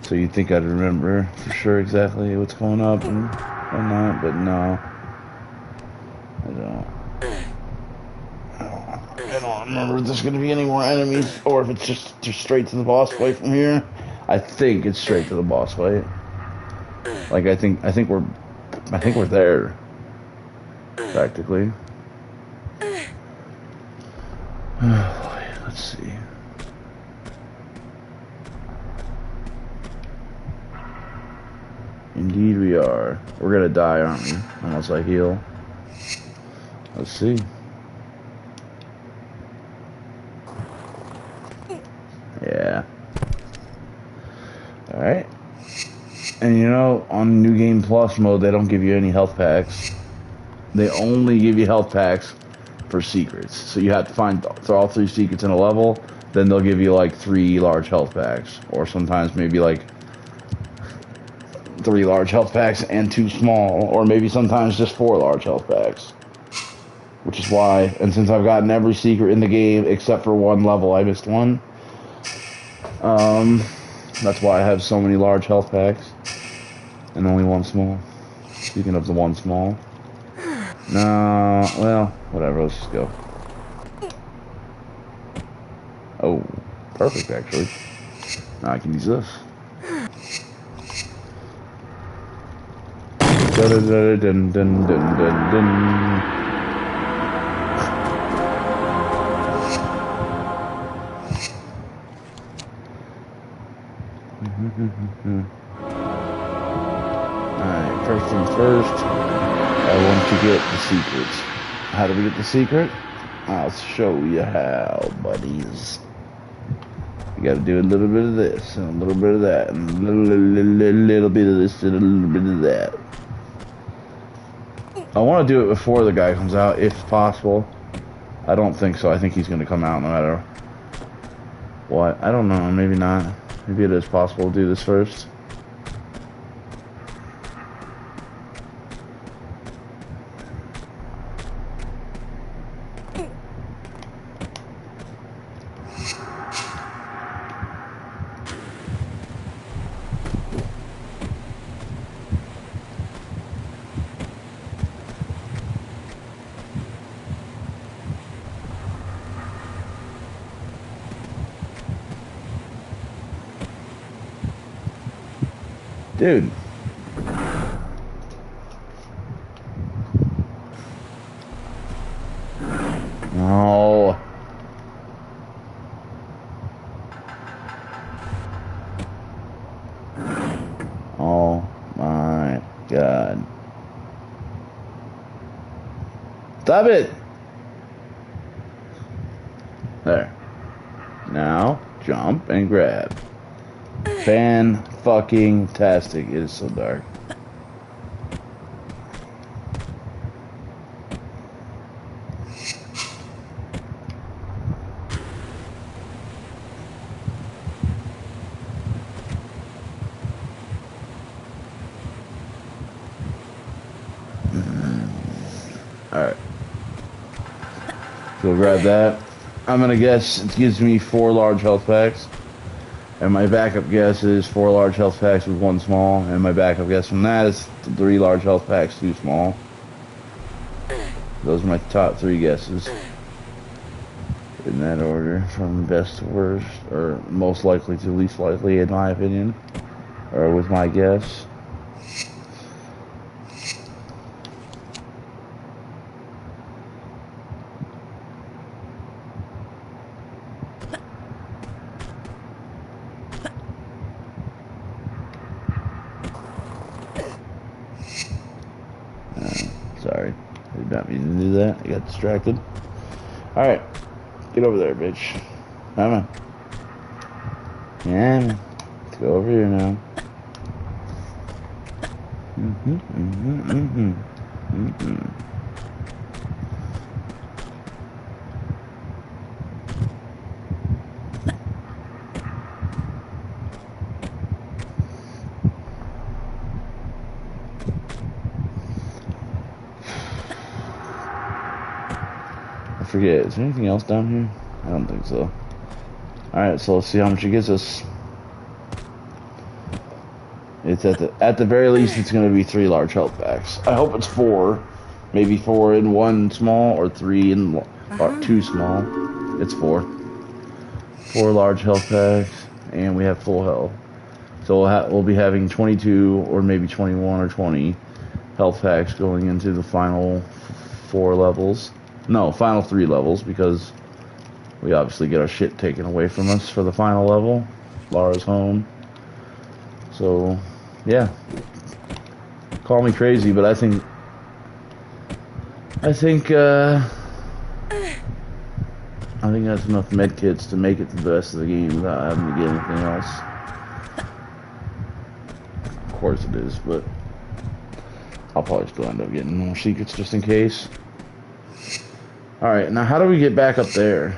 So you'd think I'd remember for sure exactly what's going up and whatnot, but no. I don't remember if there's going to be any more enemies, or if it's just straight to the boss fight from here. I think it's straight to the boss fight. Like I think we're there, practically. Let's see. Indeed we are. We're gonna die, aren't we? Unless I heal. Let's see. Yeah. Alright. And you know, on New Game Plus mode, they don't give you any health packs. They only give you health packs for secrets. So you have to find all 3 secrets in a level, then they'll give you like 3 large health packs. Or sometimes maybe like 3 large health packs and 2 small. Or maybe sometimes just 4 large health packs. Which is why, and since I've gotten every secret in the game except for 1 level, I missed 1. That's why I have so many large health packs. And only 1 small. Speaking of the 1 small. No, well, whatever, let's just go. Oh, perfect actually. Now I can use this. Dun dun dun dun dun dun dun. Alright, first things first, I want to get the secrets. How do we get the secret? I'll show you how, buddies. You gotta do a little bit of this, and a little bit of that, and a little bit of this, and a little bit of that. I want to do it before the guy comes out, if possible. I don't think so. I think he's gonna come out no matter what. I don't know. Maybe not. Maybe it is possible to do this first. Dude. No. Oh my God. Stop it. There. Now, jump and grab. Fan-fucking-tastic. It is so dark. Alright. So grab that. I'm gonna guess it gives me 4 large health packs. And my backup guess is 4 large health packs with 1 small. And my backup guess from that is 3 large health packs, 2 small. Those are my top 3 guesses. In that order, from best to worst, or most likely to least likely, in my opinion. Or with my guess. Sorry. I did not mean to do that. I got distracted. Alright. Get over there, bitch. Come on. Yeah, man. Let's go over here now. I forget, is there anything else down here? I don't think so. Alright, so let's see how much it gets us. It's at the very least it's gonna be 3 large health packs. I hope it's 4. Maybe 4 in 1 small, or 3 in 2 small. It's 4. 4 large health packs, and we have full health. So we'll be having 22 or maybe 21 or 20 health packs going into the final 4 levels. No, final 3 levels, because we obviously get our shit taken away from us for the final level. Lara's home. So, yeah. Call me crazy, but I think that's enough medkits to make it to the rest of the game without having to get anything else. Of course it is, but I'll probably still end up getting more secrets just in case. Alright, now how do we get back up there?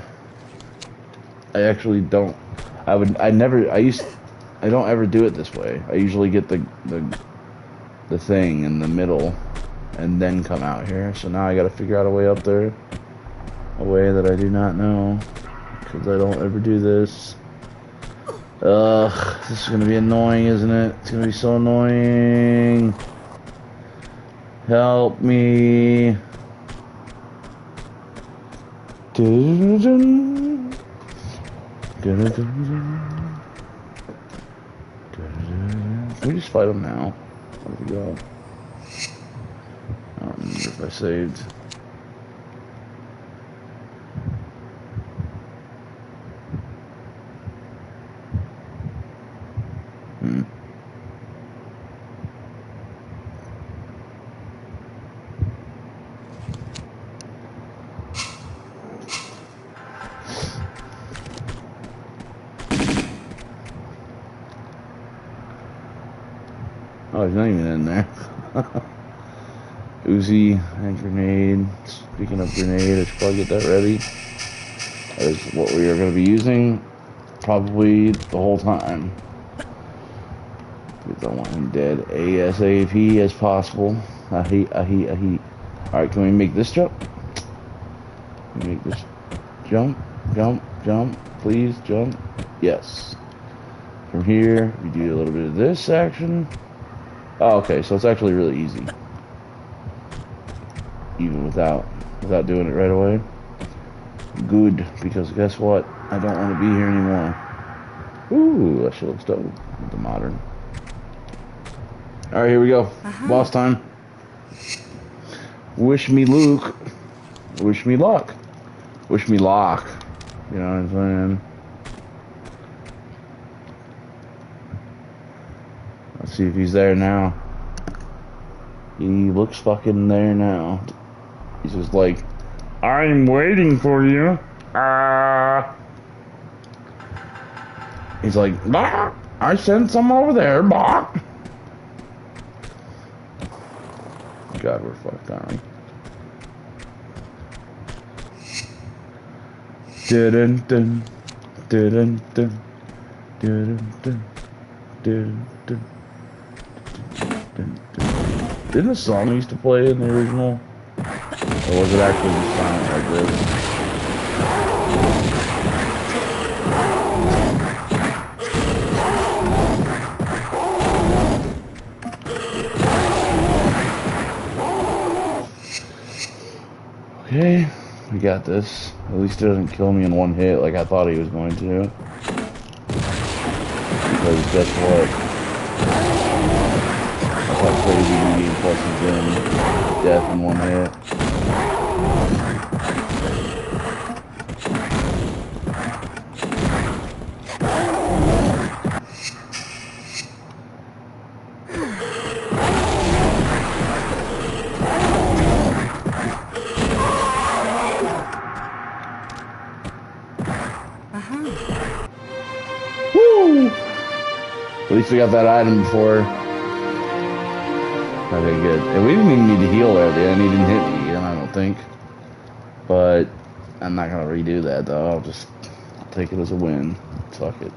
I actually don't. I don't ever do it this way. I usually get the thing in the middle and then come out here. So now I gotta figure out a way up there. A way that I do not know. Because I don't ever do this. Ugh, this is gonna be annoying, isn't it? It's gonna be so annoying. Help me. Can we just fight him now? Where'd we go? I don't remember if I saved. Oh, he's not even in there. Uzi and grenade. Speaking of grenade, I should probably get that ready. That is what we are going to be using probably the whole time. Because I want him dead ASAP as possible. Alright, can we make this jump? Can we make this jump? Jump. Please, jump. Yes. From here, we do a little bit of this action. Oh, okay, so it's actually really easy. Even without doing it right away. Good, because guess what? I don't want to be here anymore. Ooh, that shit looks dope with the modern. Alright, here we go. Boss time. Wish me Luke. Wish me luck. Wish me lock. You know what I'm saying? Let's see if he's there now. He looks fucking there now. He's just like, I'm waiting for you. He's like, bah, I sent some over there. Bah. God, we're fucked, aren't we? Dun dun dun dun dun dun dun dun. Didn't the song used to play in the original? Or was it actually just sound like this? Okay, we got this. At least it doesn't kill me in one hit like I thought he was going to. Because guess what? That's how crazy medium plus has been. Death in one hit. Woo! At least we got that item before. Okay, good. And we didn't even need to heal there at the end. He didn't hit me again, I don't think. But I'm not gonna redo that though. I'll take it as a win. Fuck it.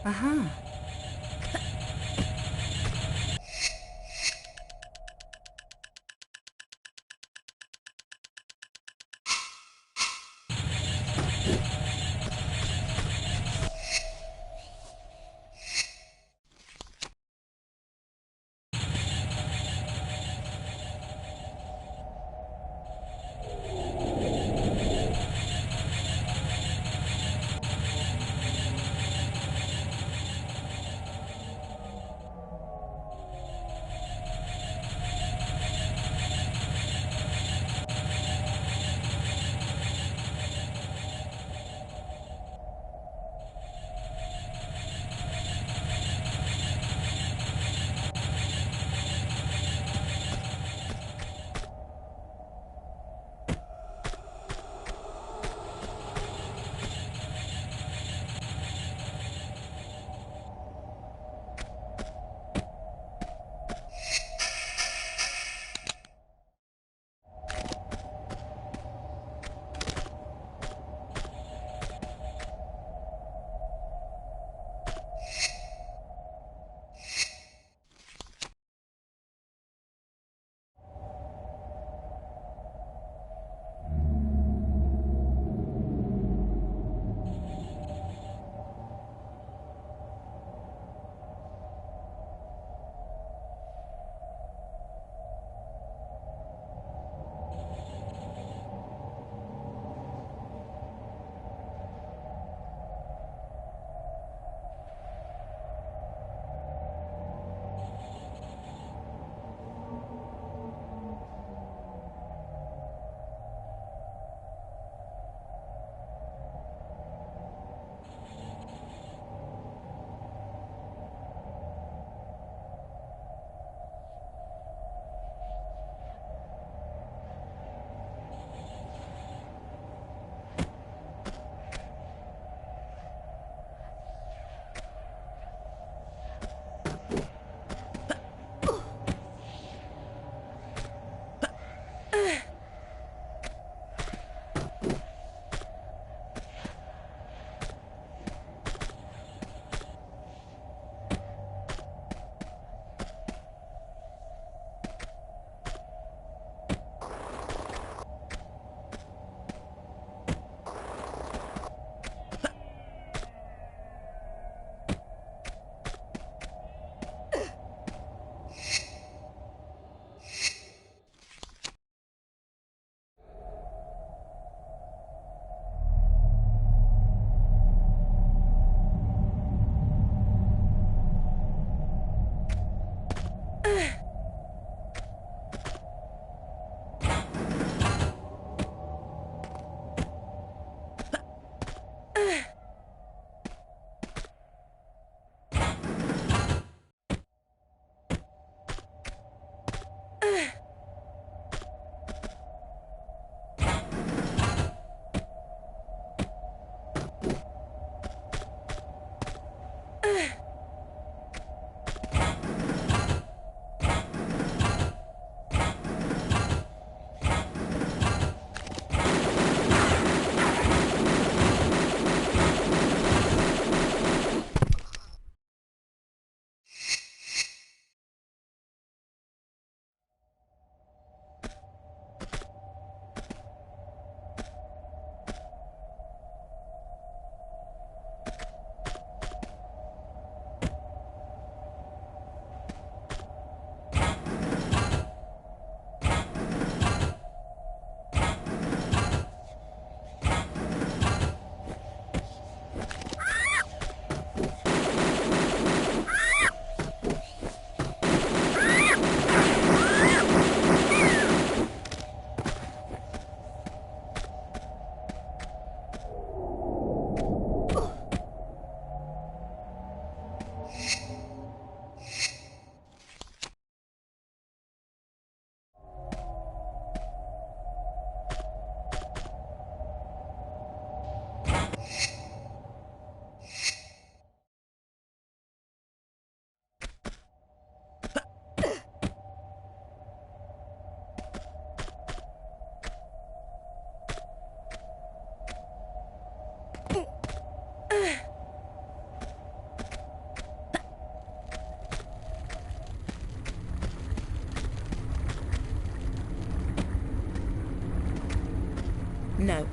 Uh-huh. No.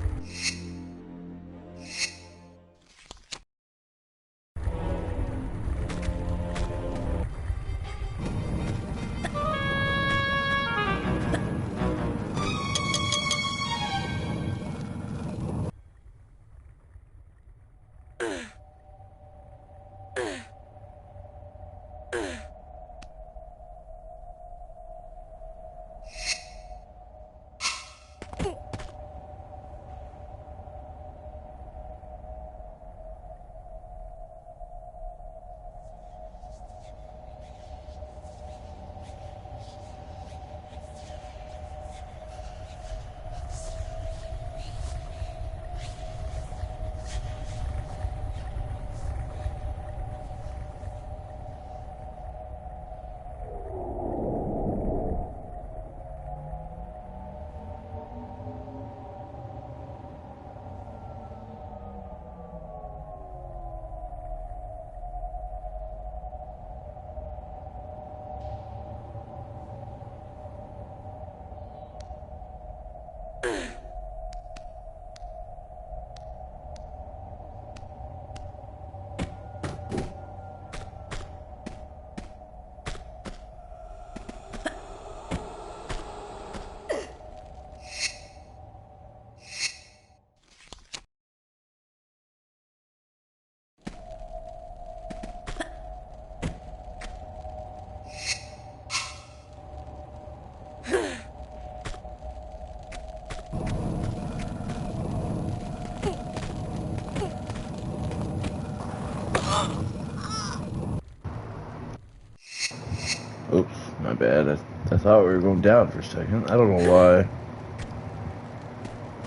Oops, my bad. I thought we were going down for a second. I don't know why.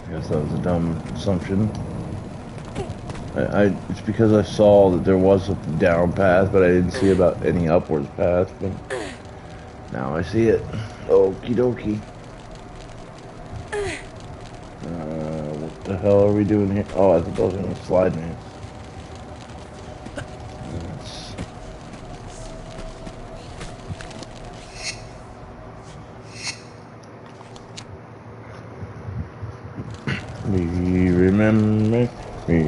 I guess that was a dumb assumption. It's because I saw that there was a down path, but I didn't see about any upwards path. But now I see it. Okie dokie. What the hell are we doing here? Oh, I thought that was gonna slide me. We remember the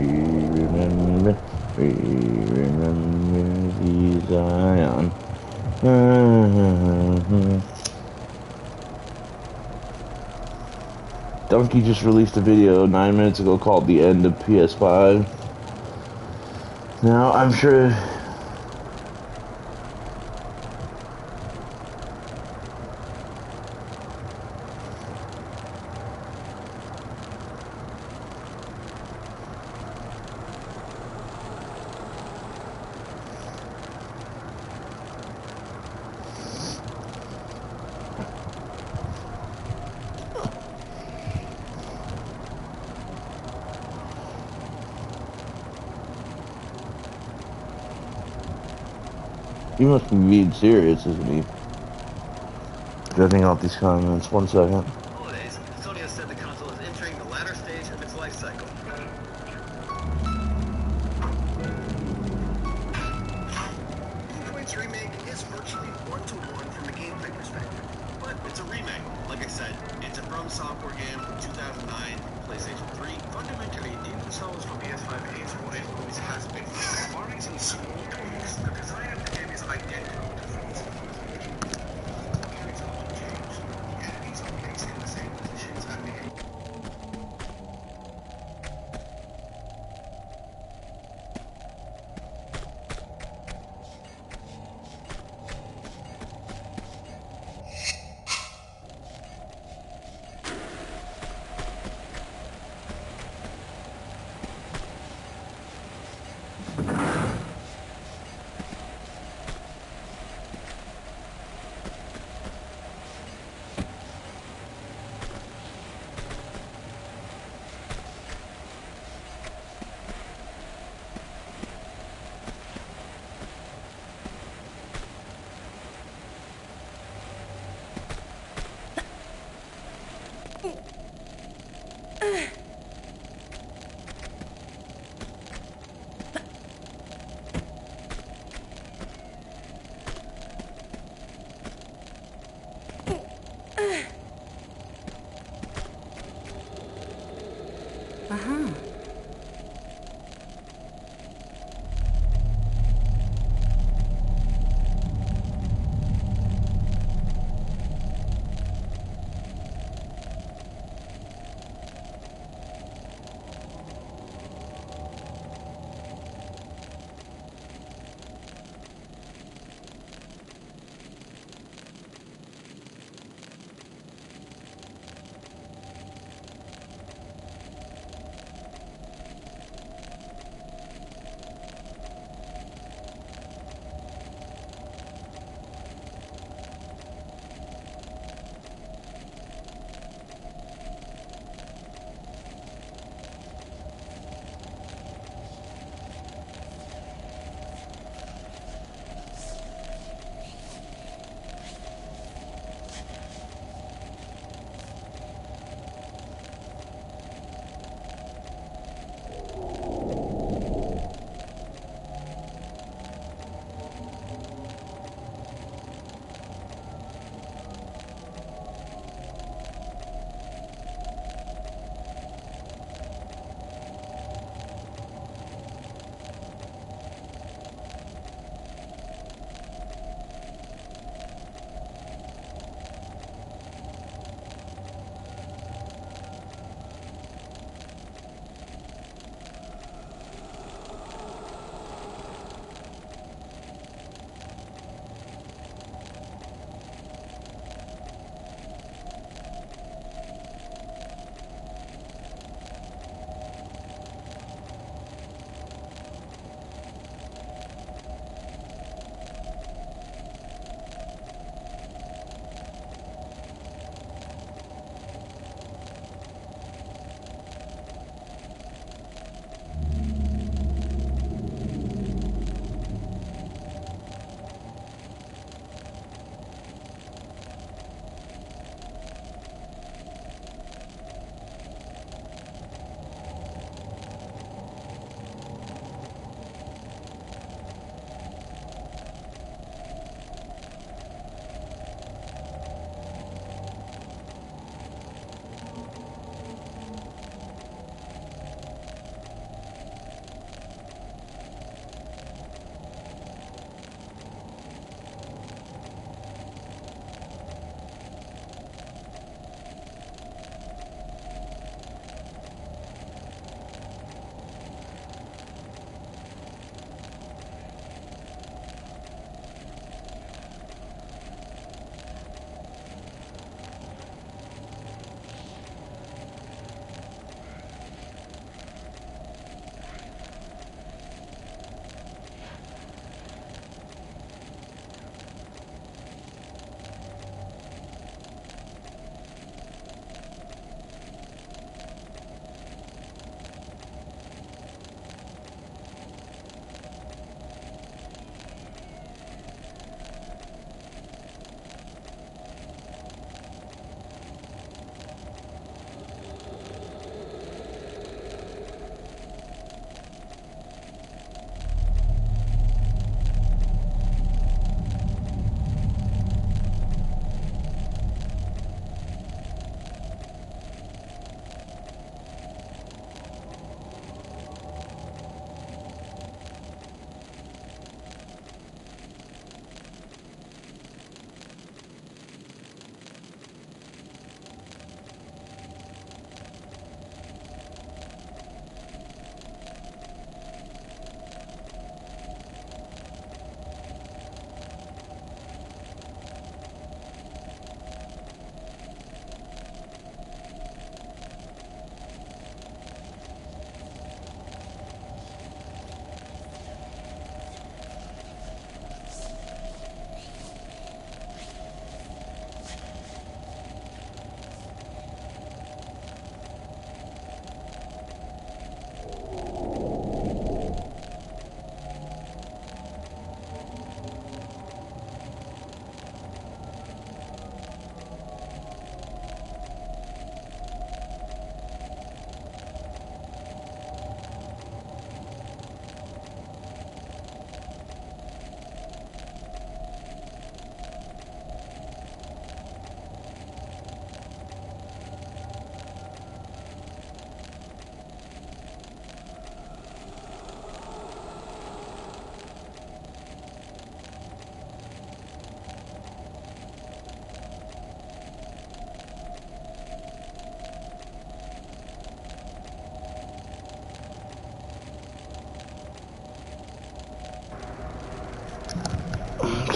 Zion. Donkey just released a video 9 minutes ago called The End of PS5. Now, I'm sure He must be being serious, isn't he? Judging out these comments. 1 second. Holidays, Sony has said the console is entering the latter stage of its life cycle. Bluepoint's remake is virtually one-to-one from a gameplay perspective. But it's a remake. Like I said, it's a From Software game from 2009, PlayStation 3. Fundamentally, Demon Souls for PS5 is what it always has been. Barring some small tweaks, the design of the game is identical to From Software. Mechanics haven't changed. The enemies are basically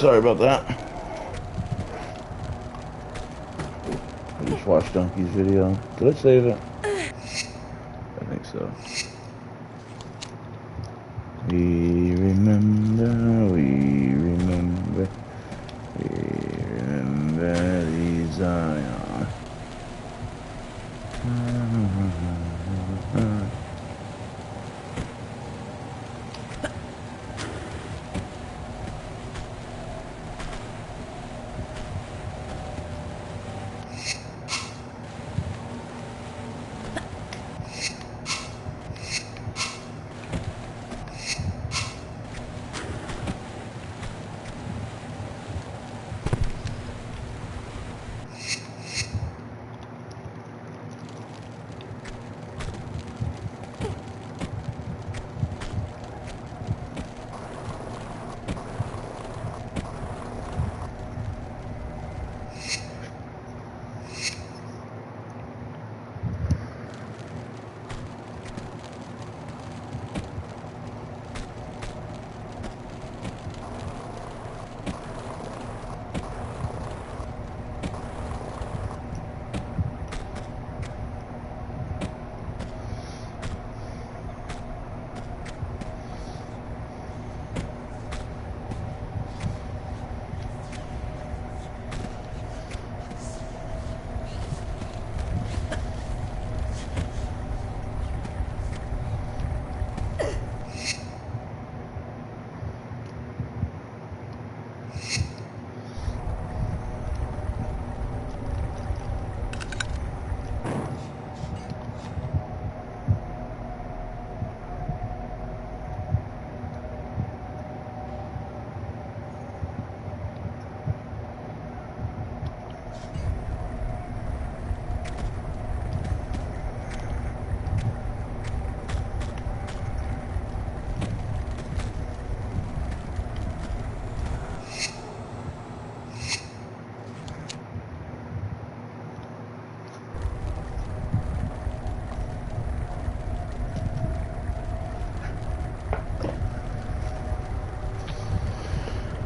Sorry about that. I just watched Donkey's video. Did I save it? I think so. We remember, we remember, we remember these are.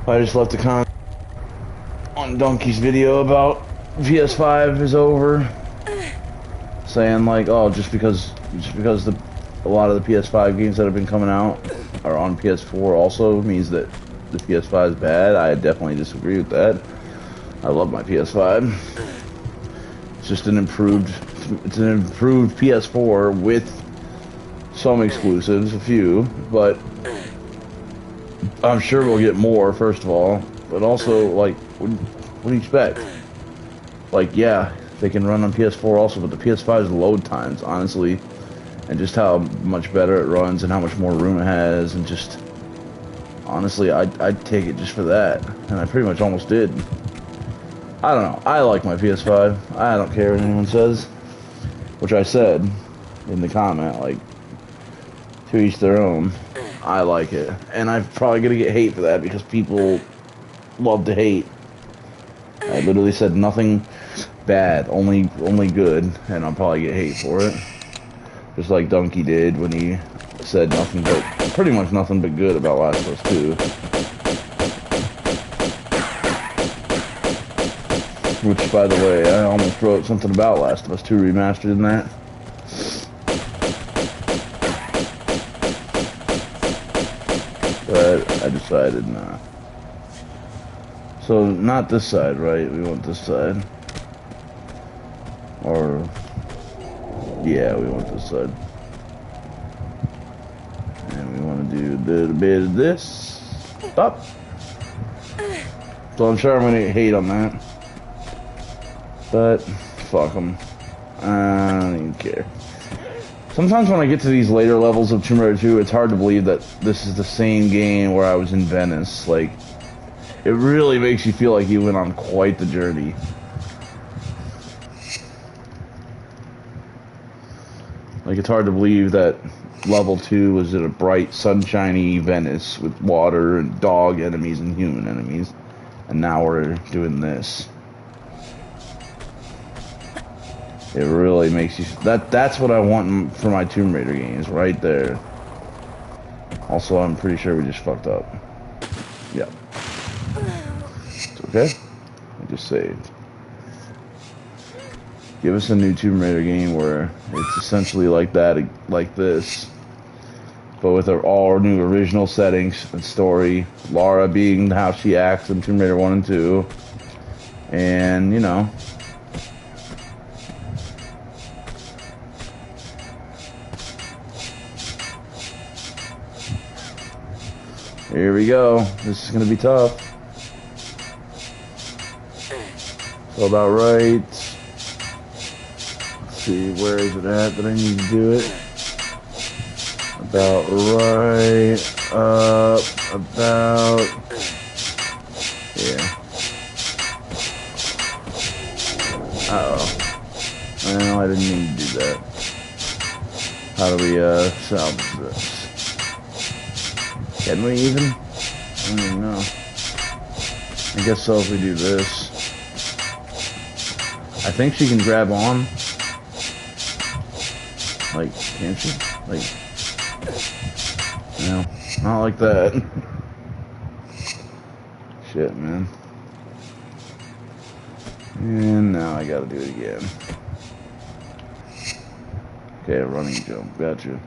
I just left a comment on Donkey's video about PS5 is over, saying like, oh, just because a lot of the PS5 games that have been coming out are on PS4 also means that the PS5 is bad. I definitely disagree with that. I love my PS5. It's just an improved PS4 with some exclusives, a few, but I'm sure we'll get more, first of all, but also, like, what do you expect? Like, yeah, they can run on PS4 also, but the PS5's load times, honestly, and just how much better it runs and how much more room it has, and just, honestly, I'd take it just for that, and I pretty much almost did. I don't know, I like my PS5, I don't care what anyone says, which I said in the comment, like, to each their own. I like it, and I'm probably gonna get hate for that because people love to hate. I literally said nothing bad, only good, and I'll probably get hate for it. Just like Donkey did when he said nothing but, pretty much nothing but good about Last of Us 2. Which, by the way, I almost wrote something about Last of Us 2 Remastered in that. But I decided nah. So, not this side, right? We want this side. Or, yeah, we want this side. And we want to do a little bit of this. Stop. So I'm sure I'm going to hate on that. But, fuck them. I don't even care. Sometimes when I get to these later levels of Tomb Raider 2, it's hard to believe that this is the same game where I was in Venice. Like, it really makes you feel like you went on quite the journey. Like, it's hard to believe that level 2 was in a bright, sunshiny Venice with water and dog enemies and human enemies. And now we're doing this. It really makes you... That's what I want for my Tomb Raider games, right there. Also, I'm pretty sure we just fucked up. Yep. Okay? I just saved. Give us a new Tomb Raider game where it's essentially like that, like this, but with all new original settings and story. Lara being how she acts in Tomb Raider 1 and 2. And, you know. Here we go. This is going to be tough. So about right. Let's see, where is it at that I need to do it? About right. Up. About. Yeah. Uh-oh. Well, I didn't mean to do that. How do we, salvage this? Can we even? I don't even know. I guess so if we do this. I think she can grab on. Like, can she? Like, no, not like that. Shit, man. And now I gotta do it again. Okay, running jump. Gotcha.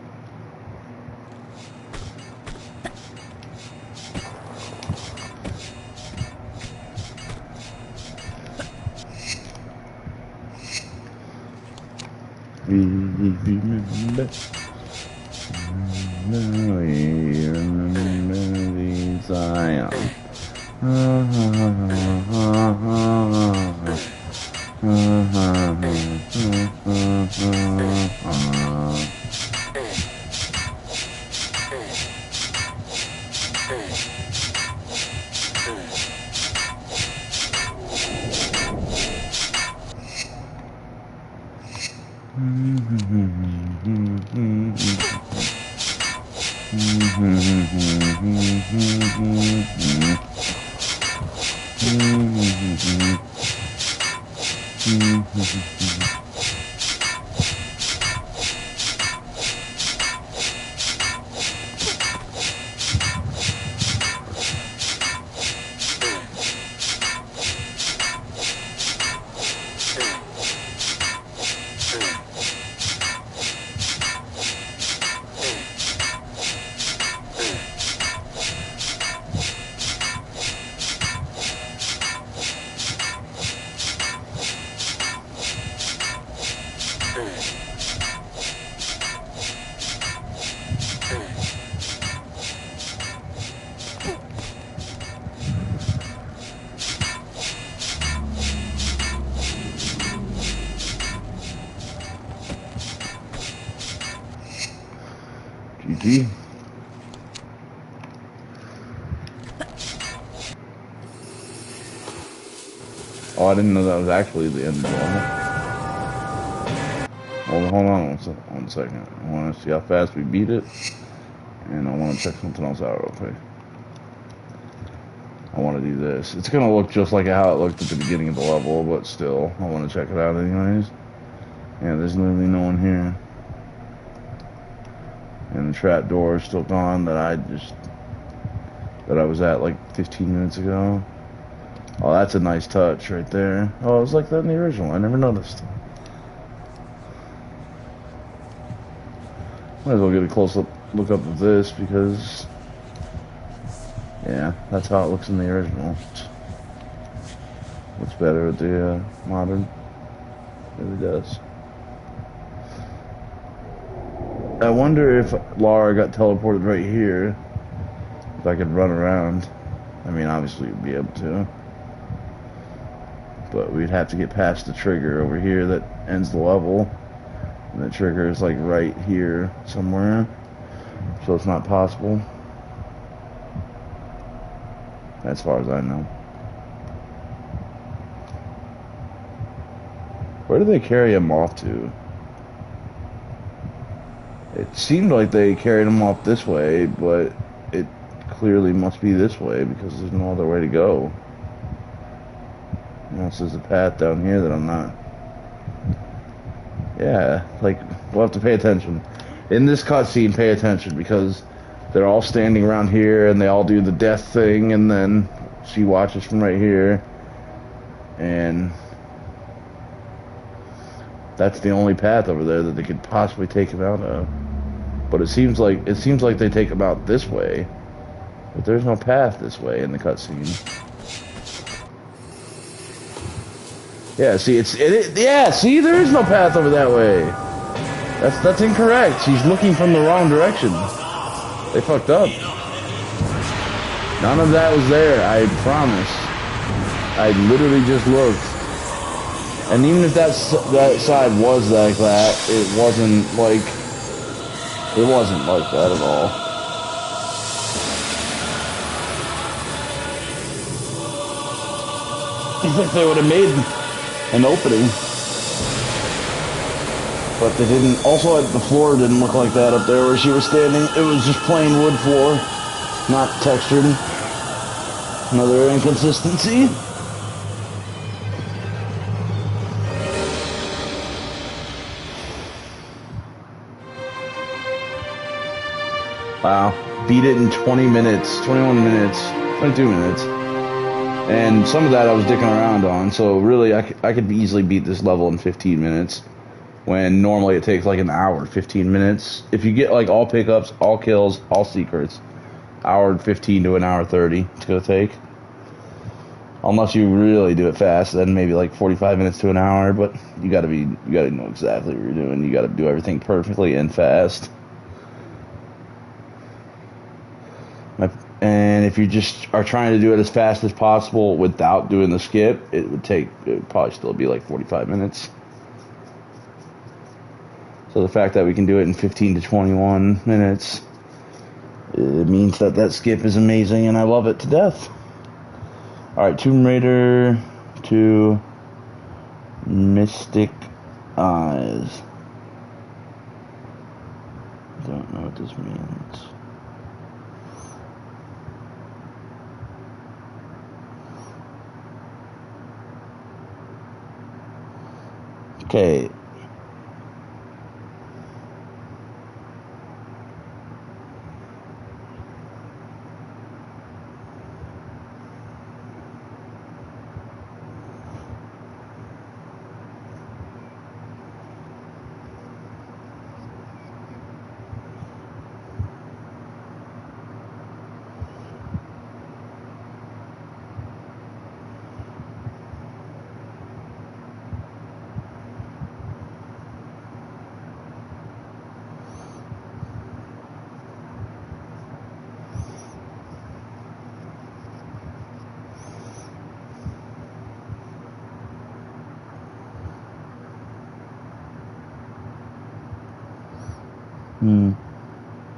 Remember the Zion. GG. Oh, I didn't know that was actually the end of the level. Hold on one second. I want to see how fast we beat it. And I want to check something else out real quick. I want to do this. It's going to look just like how it looked at the beginning of the level, but still, I want to check it out anyways. Yeah, there's literally no one here. And the trap door is still gone that I was at like 15 minutes ago. Oh, that's a nice touch right there. Oh, it was like that in the original. I never noticed. Might as well get a close look up of this because, yeah, that's how it looks in the original. Looks better with the modern. It really does. I wonder if Lara got teleported right here, if I could run around. I mean, obviously we'd be able to. But we'd have to get past the trigger over here that ends the level. And the trigger is like right here somewhere. So it's not possible. As far as I know. Where do they carry him off to? It seemed like they carried him off this way, but it clearly must be this way because there's no other way to go. Unless there's a path down here that I'm not. Yeah, like, we'll have to pay attention. In this cutscene, pay attention because they're all standing around here and they all do the death thing and then she watches from right here, and that's the only path over there that they could possibly take him out of. But it seems like they take him out this way, but there's no path this way in the cutscene. Yeah, see, yeah, see, there is no path over that way. That's incorrect. She's looking from the wrong direction. They fucked up. None of that was there, I promise. I literally just looked. And even if that side was like that, it wasn't like that at all. I think they would have made an opening. But they didn't. Also, the floor didn't look like that up there where she was standing. It was just plain wood floor, not textured. Another inconsistency. Wow. Beat it in 20 minutes, 21 minutes, 22 minutes. And some of that I was dicking around on, so really I could easily beat this level in 15 minutes. When normally it takes like an hour, 15 minutes. If you get like all pickups, all kills, all secrets, hour 15 to an hour 30 it's gonna take. Unless you really do it fast, then maybe like 45 minutes to an hour, but you gotta know exactly what you're doing. You gotta do everything perfectly and fast. And if you just are trying to do it as fast as possible without doing the skip, it would probably still be like 45 minutes. So the fact that we can do it in 15 to 21 minutes, it means that skip is amazing, and I love it to death. Alright, Tomb Raider 2 Mystic Eyes. Don't know what this means. Okay.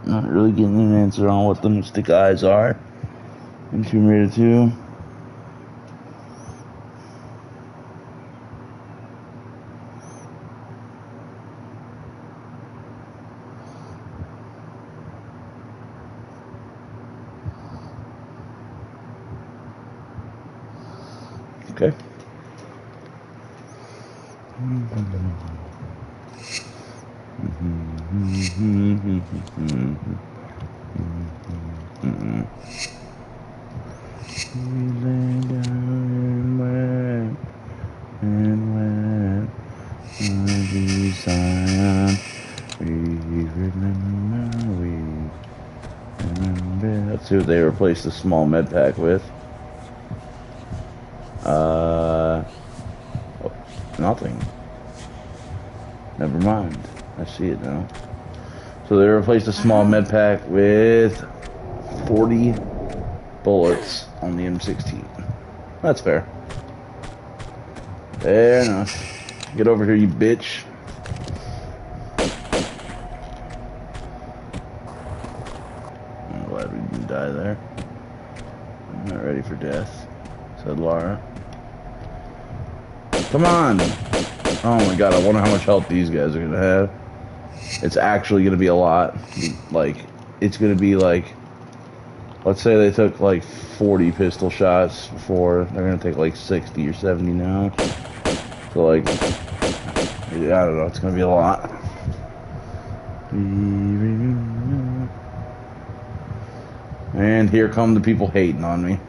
Not really getting an answer on what the Mystic Eyes are in Tomb Raider 2. Okay. Let's see what they replaced the small med pack with. Nothing. Never mind. I see it now. So they replaced a small med pack with 40 bullets on the M16. That's fair. Fair enough. Get over here, you bitch. I'm glad we didn't die there. I'm not ready for death, said Lara. Come on! Oh my god, I wonder how much health these guys are gonna have. It's actually gonna be a lot. Like, it's gonna be like, let's say they took like 40 pistol shots before, they're gonna take like 60 or 70 now. So like, yeah, I don't know, it's gonna be a lot. And here come the people hating on me.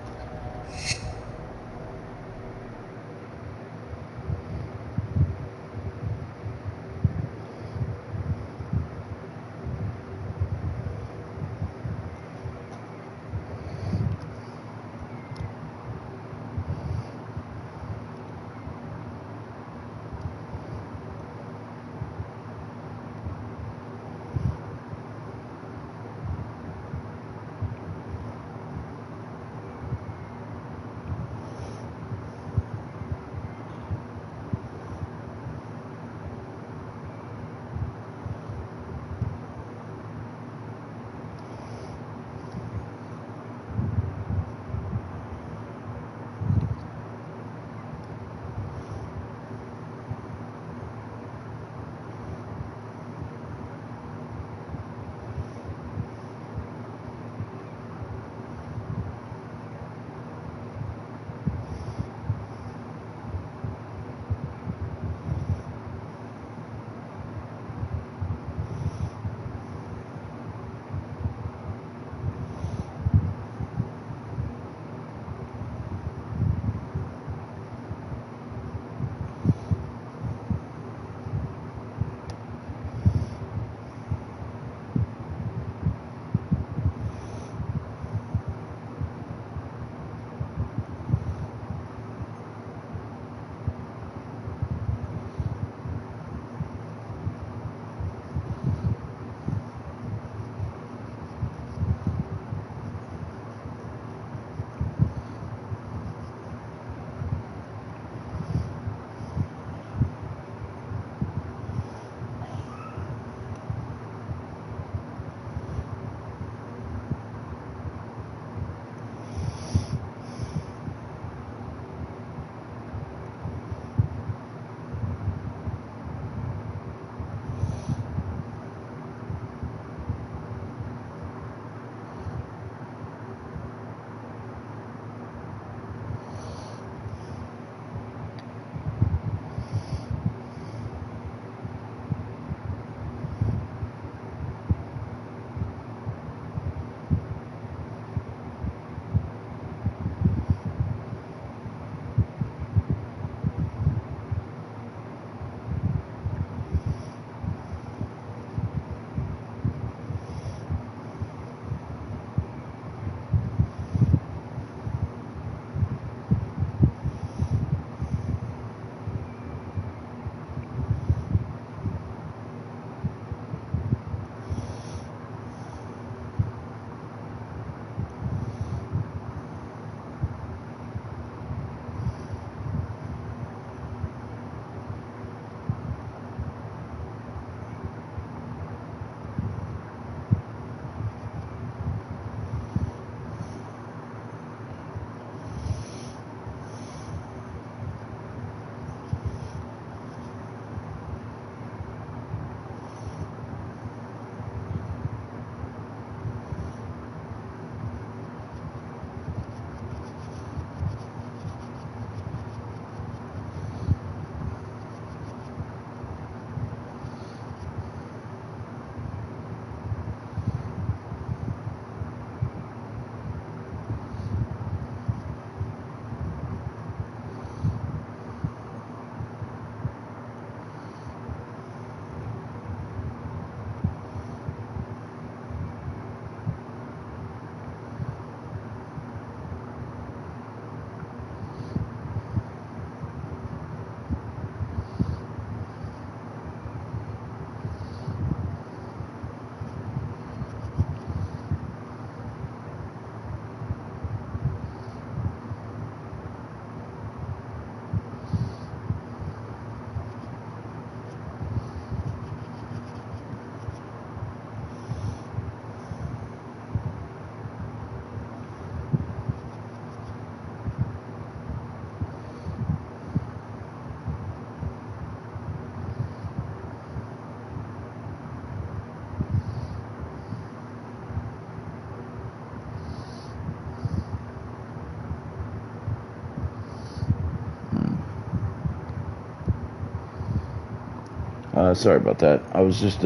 Sorry about that. I was just,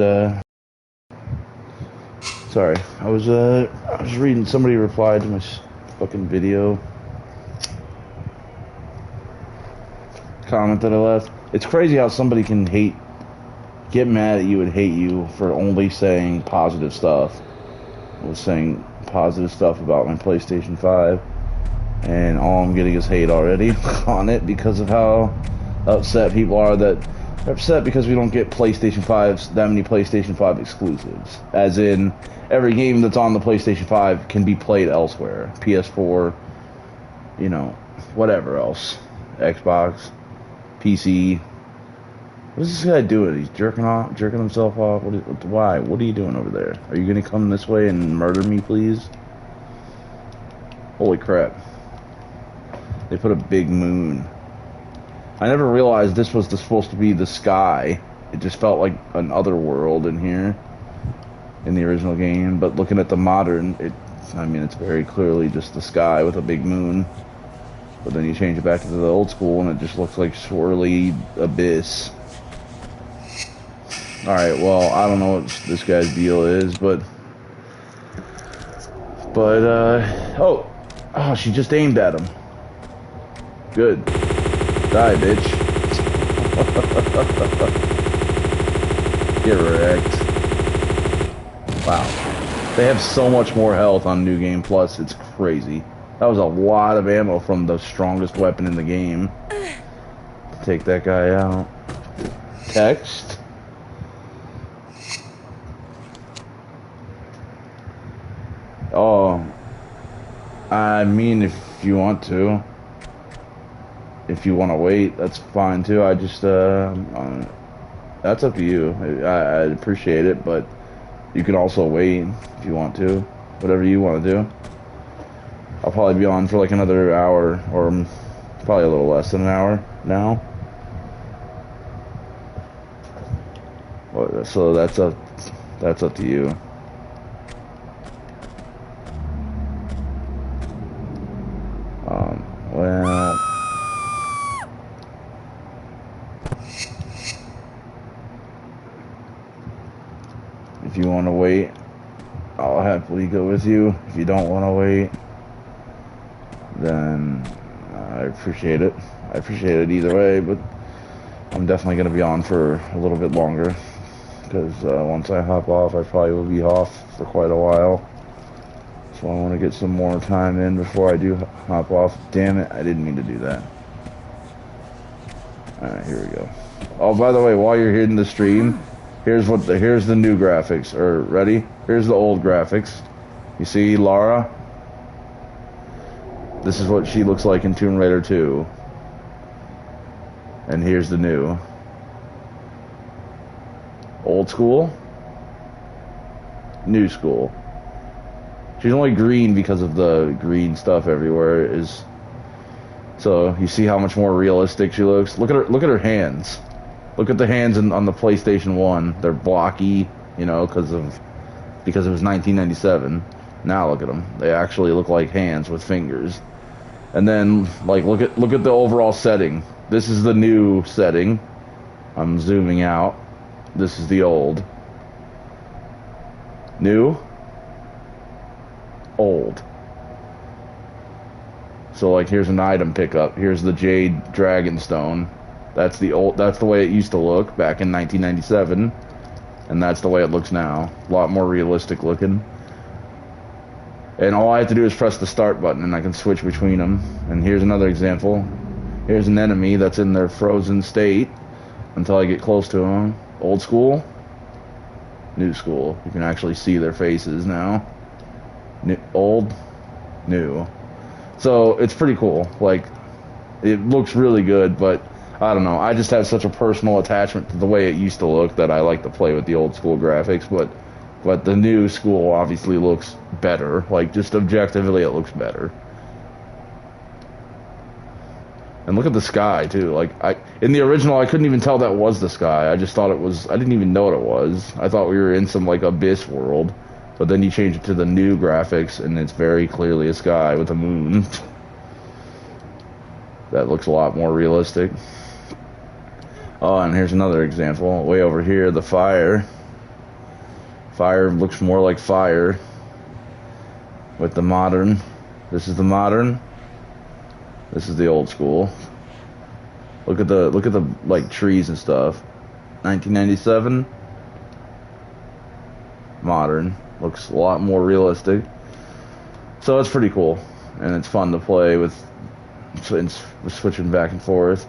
sorry. I was reading, somebody replied to my fucking video comment that I left. It's crazy how somebody can get mad at you and hate you for only saying positive stuff. I was saying positive stuff about my PlayStation 5, and all I'm getting is hate already on it because of how upset people are that they're upset because we don't get PlayStation 5s, that many PlayStation 5 exclusives. As in, every game that's on the PlayStation 5 can be played elsewhere. PS4, you know, whatever else. Xbox, PC. What is this guy doing? He's jerking himself off? Why? What are you doing over there? Are you gonna come this way and murder me, please? Holy crap. They put a big moon. I never realized this was supposed to be the sky. It just felt like an other world in here, in the original game. But looking at the modern, it's very clearly just the sky with a big moon. But then you change it back to the old school, and it just looks like swirly abyss. Alright, well, I don't know what this guy's deal is, but oh, she just aimed at him. Good. Die, bitch. Get wrecked. Wow. They have so much more health on New Game Plus, it's crazy. That was a lot of ammo from the strongest weapon in the game. Take that guy out. Text. Oh. I mean, if you want to. If you want to wait, that's fine too. I just, that's up to you. I appreciate it, but you can also wait if you want to. Whatever you want to do. I'll probably be on for like another hour, or probably a little less than an hour now. So that's up to you. Well, if you want to wait, I'll happily go with you. If you don't want to wait, then I appreciate it. I appreciate it either way, but I'm definitely going to be on for a little bit longer, because once I hop off, I probably will be off for quite a while. So I want to get some more time in before I do hop off. Damn it, I didn't mean to do that. Alright, here we go. Oh, by the way, while you're here in the stream, here's the new graphics. Ready? Here's the old graphics. You see Lara? This is what she looks like in Tomb Raider 2. And here's the new. Old school. New school. She's only green because of the green stuff everywhere. So you see how much more realistic she looks. Look at her hands. Look at the hands on the PlayStation 1. They're blocky, because it was 1997. Now look at them. They actually look like hands with fingers. And then look at the overall setting. This is the new setting. I'm zooming out. This is the old. New. Old. So here's an item pickup. Here's the Jade Dragonstone. That's the way it used to look back in 1997, and that's the way it looks now. A lot more realistic looking. And all I have to do is press the start button, and I can switch between them. And here's another example. Here's an enemy that's in their frozen state until I get close to them. Old school. New school. You can actually see their faces now. Old, new. So it's pretty cool. It looks really good, but I don't know. I just have such a personal attachment to the way it used to look that I like to play with the old school graphics. But the new school obviously looks better. Just objectively, it looks better. And look at the sky too. In the original, I couldn't even tell that was the sky. I just thought it was. I didn't even know what it was. I thought we were in some abyss world. But then you change it to the new graphics, and it's very clearly a sky with a moon. That looks a lot more realistic. Oh, and here's another example. Way over here, the fire. Fire looks more like fire with the modern. This is the modern. This is the old school. Look at the like trees and stuff. 1997. Modern. Looks a lot more realistic. So it's pretty cool, and it's fun to play with switching back and forth.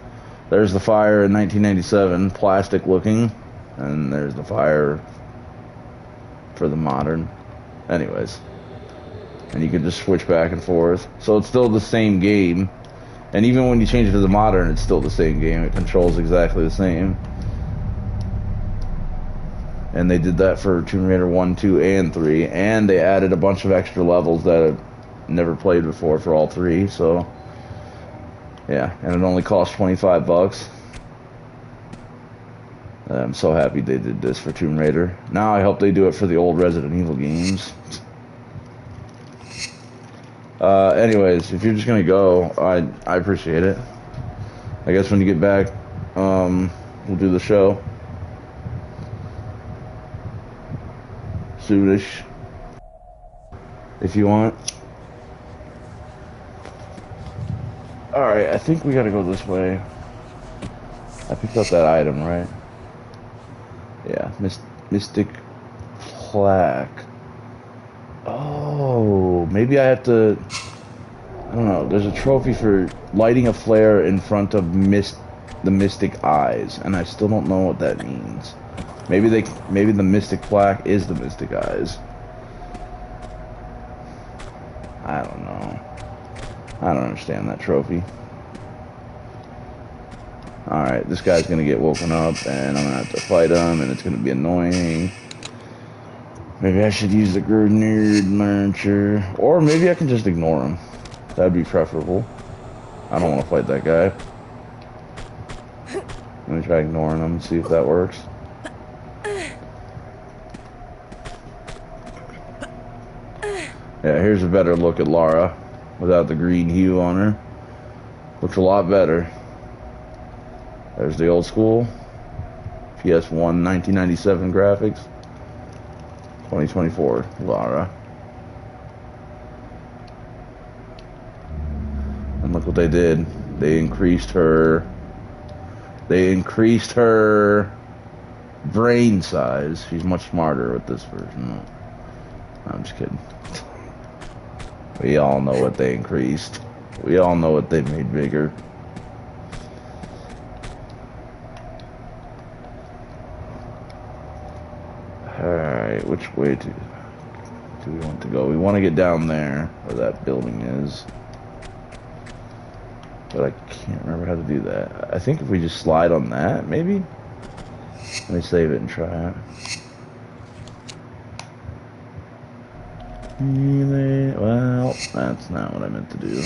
There's the fire in 1997, plastic looking, and there's the fire for the modern. Anyways, and you can just switch back and forth. So it's still the same game, and even when you change it to the modern, it's still the same game. It controls exactly the same. And they did that for Tomb Raider 1, 2, and 3, and they added a bunch of extra levels that I've never played before for all three, so yeah, and it only cost $25. I'm so happy they did this for Tomb Raider. Now I hope they do it for the old Resident Evil games. Anyways, if you're just gonna go, I appreciate it. I guess when you get back, we'll do the show. Soonish, if you want. Alright, I think we gotta go this way. I picked up that item, right? Yeah, Mystic Plaque. Oh, maybe I have to... I don't know, there's a trophy for lighting a flare in front of the Mystic Eyes, and I still don't know what that means. Maybe the Mystic Plaque is the Mystic Eyes. I don't know. I don't understand that trophy. Alright, this guy's gonna get woken up, and I'm gonna have to fight him, and it's gonna be annoying. Maybe I should use the grenade launcher. Or maybe I can just ignore him. That'd be preferable. I don't want to fight that guy. Let me try ignoring him and see if that works. Yeah, here's a better look at Lara without the green hue on her. Looks a lot better. There's the old school PS1 1997 graphics. 2024 Lara. And look what they did. They increased her brain size. She's much smarter with this version. No, I'm just kidding. We all know what they increased. We all know what they made bigger. Alright, which way do we want to go? We want to get down there, where that building is. But I can't remember how to do that. I think if we just slide on that, maybe? Let me save it and try it. Well, that's not what I meant to do.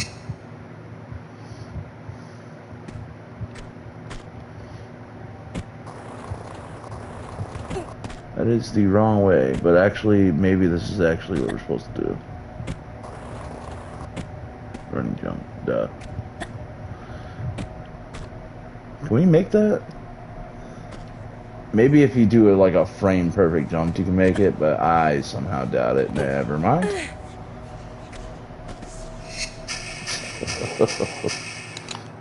That is the wrong way, but actually, maybe this is actually what we're supposed to do. Running jump, duh. Can we make that? Maybe if you do it like a frame perfect jump, you can make it, but I somehow doubt it. Never mind.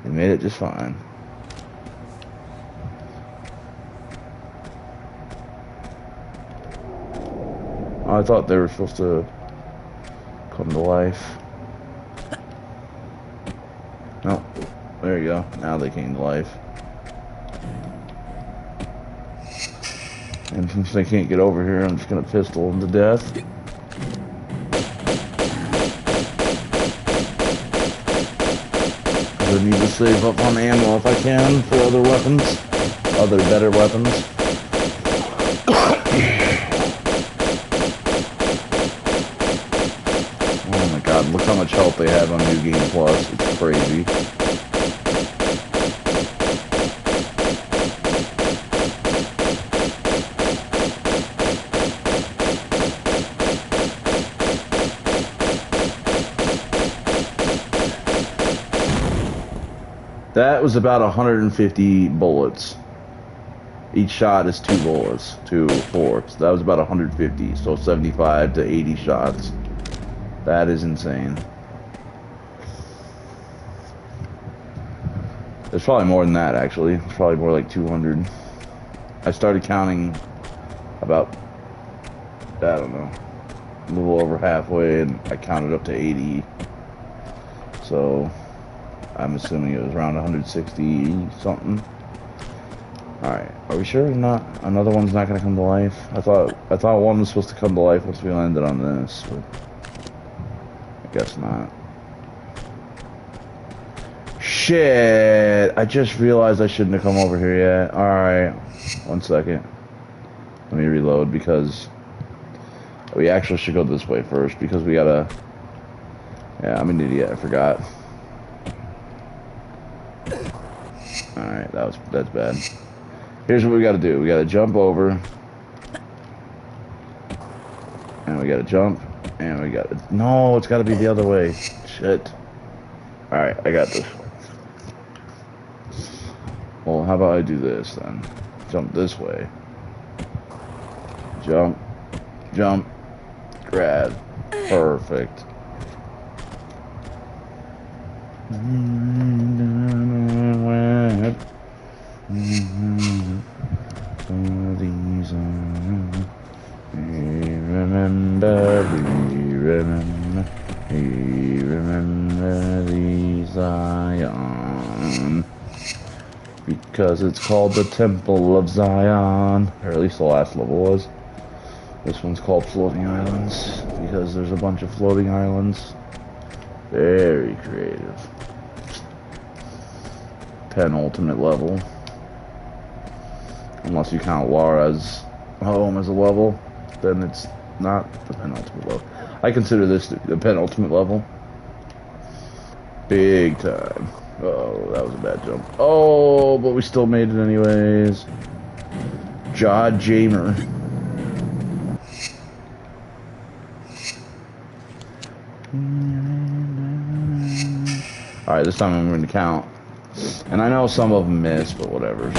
You made it just fine. I thought they were supposed to come to life. Oh, there you go. Now they came to life. And since they can't get over here, I'm just gonna pistol them to death. I need to save up on ammo if I can for other weapons. Other better weapons. Oh my god, look how much health they have on New Game Plus. It's crazy. That was about 150 bullets. Each shot is 2 bullets, 2, 4. So that was about 150, so 75 to 80 shots. That is insane. There's probably more than that, actually. It's probably more like 200. I started counting about, I don't know, a little over halfway, and I counted up to 80. So I'm assuming it was around 160 something. Alright, are we sure not another one's not gonna come to life? I thought one was supposed to come to life once we landed on this, but I guess not. Shit! I just realized I shouldn't have come over here yet. Alright, 1 second. Let me reload because we actually should go this way first because we gotta. Yeah, I'm an idiot. I forgot. Alright, that's bad. Here's what we gotta do. We gotta jump over. And we gotta jump. And we gotta... No, it's gotta be the other way. Shit. Alright, I got this. Well, how about I do this then? Jump this way. Jump. Jump. Grab. Perfect. Remember the Zion, because it's called the Temple of Zion, or at least the last level was. This one's called Floating Islands, because there's a bunch of floating islands. Very creative. Penultimate level. Unless you count Laura's home as a level, then it's not the penultimate level. I consider this the penultimate level. Big time. Oh, that was a bad jump. Oh, but we still made it anyways. Jaw Jamer. Alright, this time I'm going to count. And I know some of them miss, but whatever.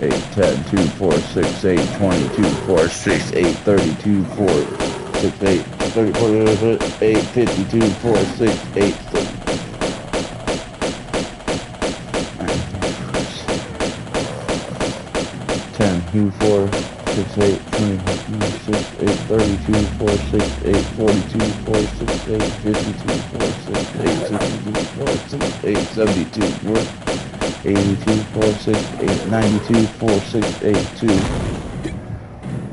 8, 10, 2, 4, 6, 8, 20, 2, 4, 6, 8, 32, 4, 6, 8, 34, 8, 52, 4, 6, 8, 30. 10, 2, 4, 6, 8, 20, 6, 8, 32, 4, 6, 8, 42, 4, 6, 8, 52, 4, 6, 8, 62, 4, 6, 8, 72, 4, 82, 4, 6, 8, 92, 4, 6, 8, 2.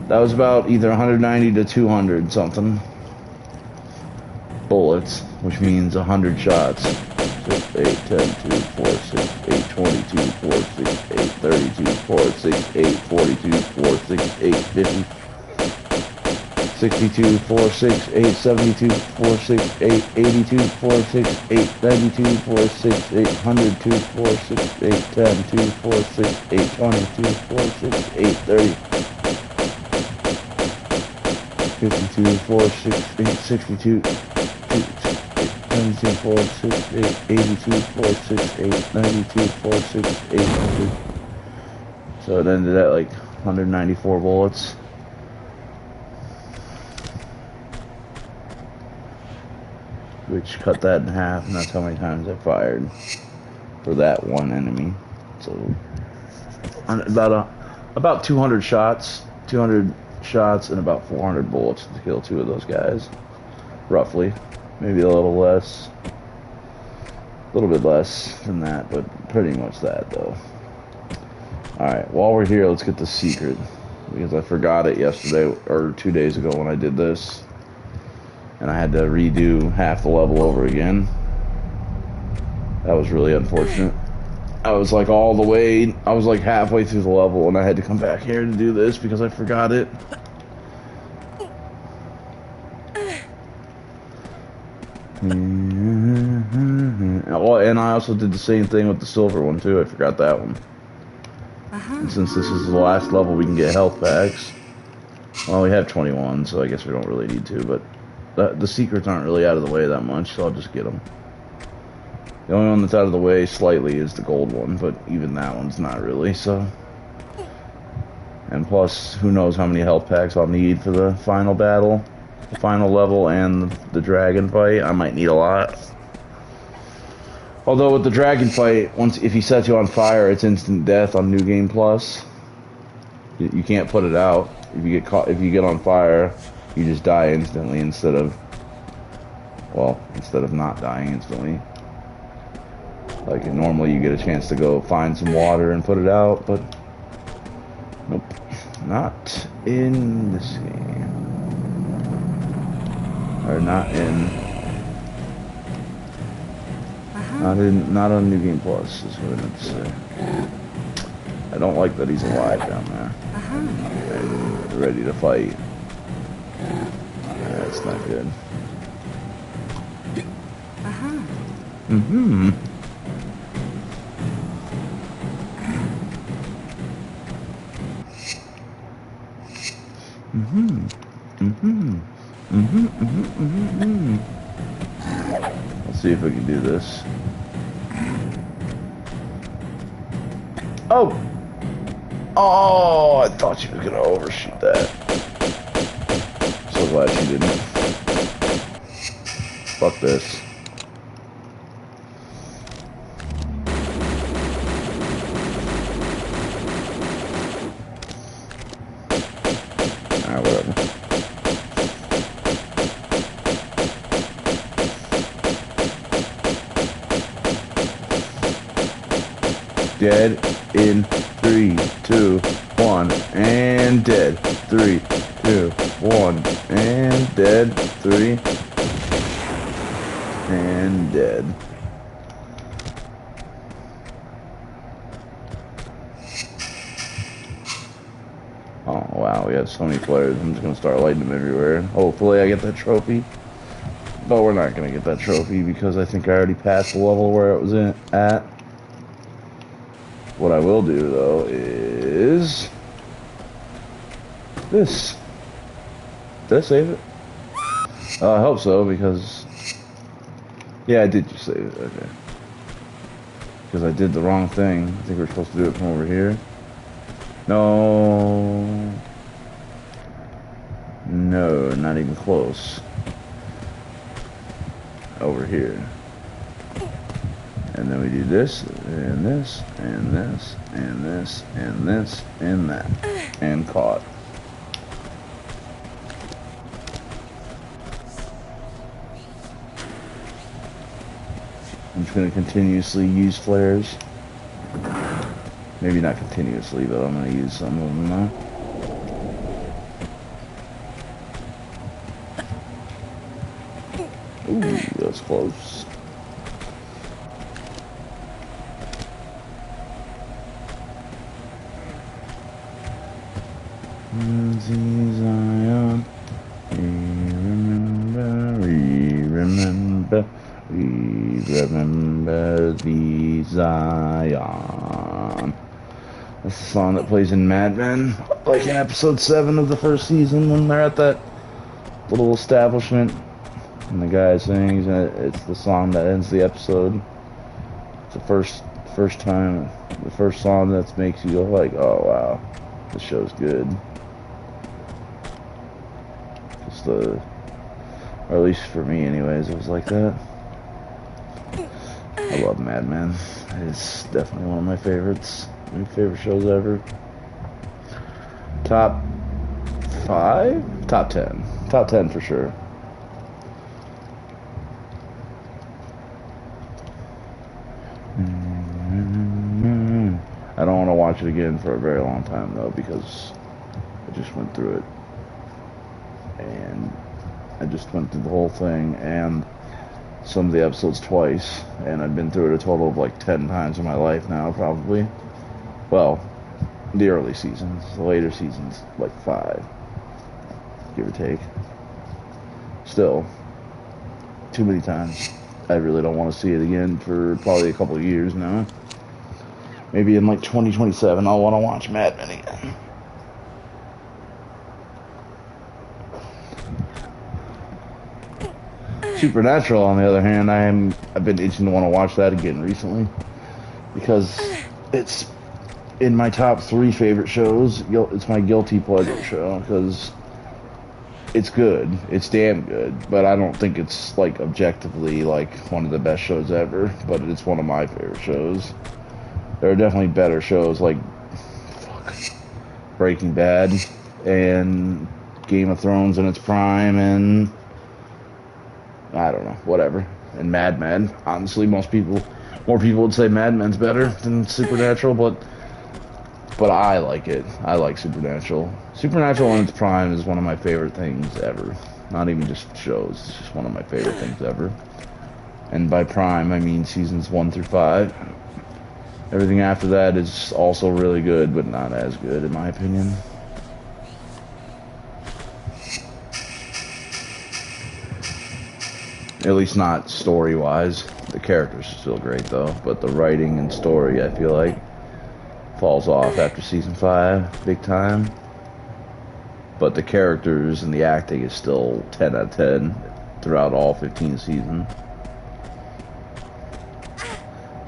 That was about either 190 to 200 something bullets, which means 100 shots. 6, 8, 10, 2, 4, 6, 8, 22, 4, 6, 8, 32, 4, 6, 8, 42, 4, 6, 8, 50. 62, 4, 6, 8, 72, 4, 6, 8, 82, 4, 6, 8, 92, 4, 6, 8, 102, 4, 6, 8, 10, 2, 4, 6, 8, 22, 4, 6, 8, 30. 52, 4, 6, 8, 62, 72, 4, 6, 8, 82, 4, 6, 8, 92, 4, 6, 8, 2. So it ended at like 194 bullets. Which cut that in half, and that's how many times I fired for that one enemy. So about 200 shots, and about 400 bullets to kill 2 of those guys, roughly. Maybe a little less, a little bit less than that, but pretty much that though. All right, while we're here, let's get the secret because I forgot it yesterday or 2 days ago when I did this. And I had to redo half the level over again. That was really unfortunate. I was like I was like halfway through the level and I had to come back here to do this because I forgot it. Oh, and I also did the same thing with the silver one too. I forgot that one. And since this is the last level, we can get health packs. Well, we have 21, so I guess we don't really need to, but the secrets aren't really out of the way that much, so I'll just get them. The only one that's out of the way slightly is the gold one, but even that one's not really, so And plus, who knows how many health packs I'll need for the final battle, the final level, and the dragon fight. I might need a lot. Although with the dragon fight, if he sets you on fire, it's instant death on New Game Plus. You can't put it out. If you get caught, if you get on fire, you just die instantly instead of not dying instantly. Like normally, you get a chance to go find some water and put it out, but nope, not in this game, or not on New Game Plus is what I meant to say. I don't like that he's alive down there. And ready to fight. That's not good. Mm-hmm. Mm-hmm. Mm-hmm. Mm-hmm. Mm-hmm. Mm-hmm. Let's see if we can do this. Oh! Oh, I thought she was gonna overshoot that. So glad she didn't. Fuck this. Alright, whatever. Dead in 3, 2, 1, and dead. 3, 2, 1, and dead. 3, and dead. Oh wow, we have so many players. I'm just gonna start lighting them everywhere. Hopefully I get that trophy. But we're not gonna get that trophy because I think I already passed the level where it was at. What I will do, though, is this. Did I save it? I hope so, because... Yeah, I did just save it. Okay. Because I did the wrong thing. I think we're supposed to do it from over here. No. No, not even close. Over here. And then we do this, and this, and this, and this, and this, and that. And caught. I'm just going to continuously use flares. Maybe not continuously, but I'm going to use some of them now. Ooh, that's close. Zion, we remember the Zion. That's the song that plays in Mad Men, like in episode 7 of the first season when they're at that little establishment and the guy sings, and it's the song that ends the episode. It's the first time, the first song that makes you go like, oh wow, this show's good. Or at least for me anyways, it was like that. I love Mad Men. It's definitely one of my favorites. My favorite shows ever. Top 5? Top 10. Top 10 for sure. I don't want to watch it again for a very long time though, because I just went through it. And I just went through the whole thing and some of the episodes twice, and I've been through it a total of like 10 times in my life now, probably. Well, the early seasons. The later seasons, like 5, give or take. Still, too many times. I really don't want to see it again for probably a couple of years now. Maybe in like 2027 I'll want to watch Mad Men again. Supernatural, on the other hand, I've been itching to want to watch that again recently, because it's in my top 3 favorite shows. It's my guilty pleasure show because it's good. It's damn good, but I don't think it's like objectively like one of the best shows ever. But it's one of my favorite shows. There are definitely better shows like Breaking Bad and Game of Thrones in its prime, and I don't know, whatever. And Mad Men. Honestly, more people would say Mad Men's better than Supernatural, but I like it. I like Supernatural. Supernatural in its prime is one of my favorite things ever. Not even just shows. It's just one of my favorite things ever. And by prime, I mean seasons 1 through 5. Everything after that is also really good, but not as good, in my opinion. At least not story-wise. The characters are still great, though. But the writing and story, I feel like, falls off after season 5, big time. But the characters and the acting is still 10 out of 10 throughout all 15 seasons.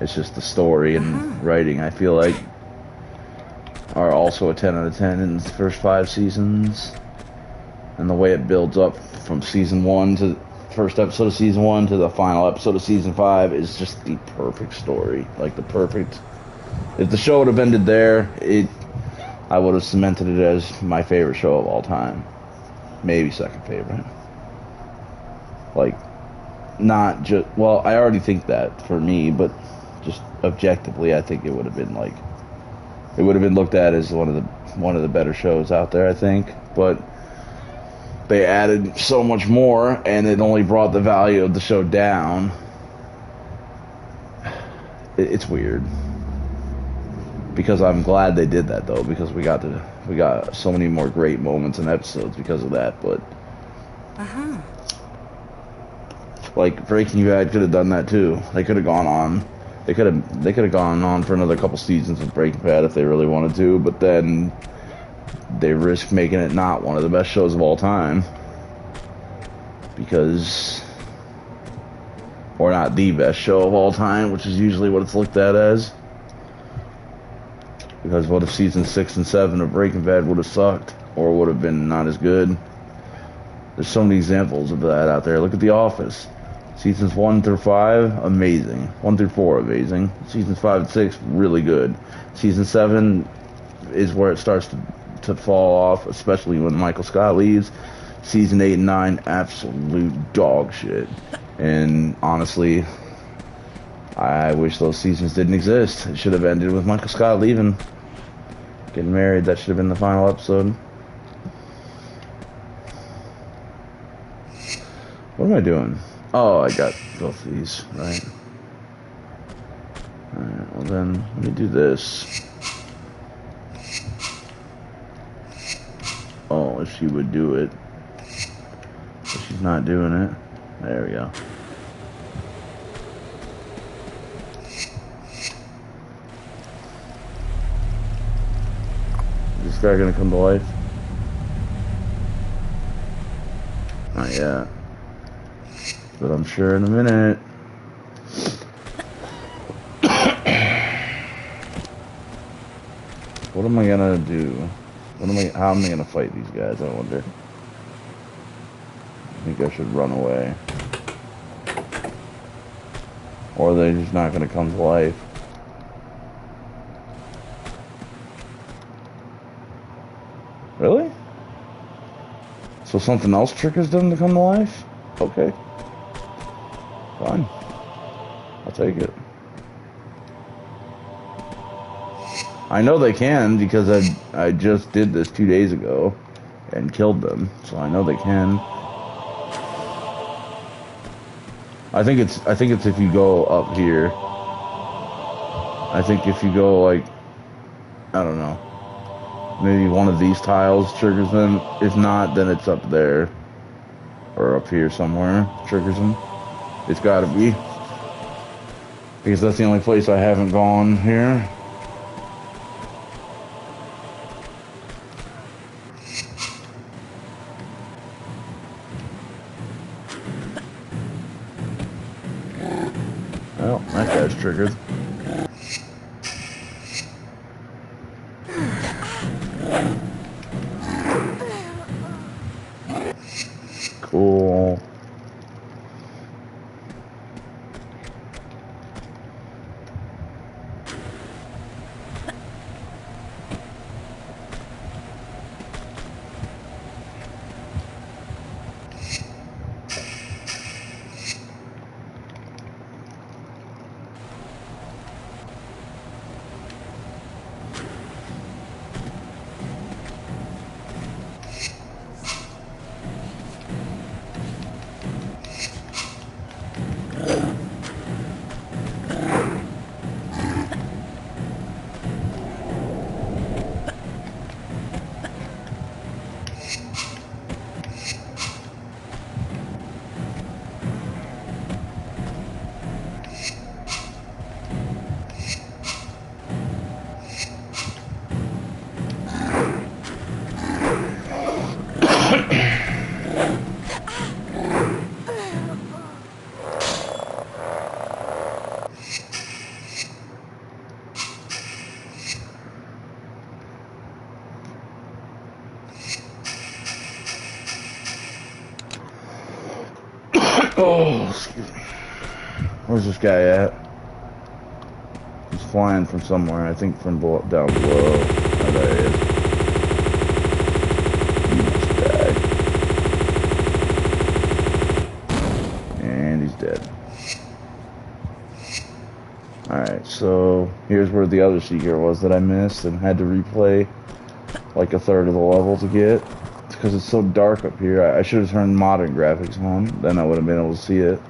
It's just the story and writing, I feel like, are also a 10 out of 10 in the first 5 seasons. And the way it builds up from season 1 to first episode of season 1 to the final episode of season 5 is just the perfect story. Like the perfect. If the show would have ended there, I would have cemented it as my favorite show of all time. Maybe second favorite. Like, not just, well, I already think that for me, but just objectively, I think it would have been like, it would have been looked at as one of the better shows out there, I think. But they added so much more, and it only brought the value of the show down. It's weird. Because I'm glad they did that, though, because we got so many more great moments and episodes because of that. But like Breaking Bad could have done that too. They could have gone on. They could have gone on for another couple seasons of Breaking Bad if they really wanted to. But then they risked making it not one of the best shows of all time, because, or not the best show of all time, which is usually what it's looked at as. Because what if season 6 and 7 of Breaking Bad would have sucked, or would have been not as good? There's so many examples of that out there. Look at The Office. Seasons 1 through 5, amazing. 1 through 4, amazing. Seasons 5 and 6, really good. Season 7 is where it starts to fall off, especially when Michael Scott leaves. Season 8 and 9, absolute dog shit. And honestly, I wish those seasons didn't exist. It should have ended with Michael Scott leaving. Getting married, that should have been the final episode. What am I doing? Oh, I got both of these, right? Alright, well then, let me do this. Oh, if she would do it. But she's not doing it. There we go. Is this guy gonna come to life? Not yet. But I'm sure in a minute. What am I gonna do? How am I gonna fight these guys, I wonder? I think I should run away. Or are they just not gonna come to life? Really? So something else triggers them to come to life? Okay. Fine. I'll take it. I know they can because I just did this 2 days ago and killed them, so I know they can. I think it's if you go up here. I think if you go like, I don't know, maybe one of these tiles triggers them. If not, then it's up there or up here somewhere triggers them. It's gotta be, because that's the only place I haven't gone here. Well, that guy's triggered. Cool. Oh, excuse me. Where's this guy at? He's flying from somewhere. I think from down below. Oh, there he is. He must die. And he's dead. Alright, so here's where the other secret was that I missed and had to replay like a third of the level to get. It's because it's so dark up here. I should have turned modern graphics on, then I would have been able to see it.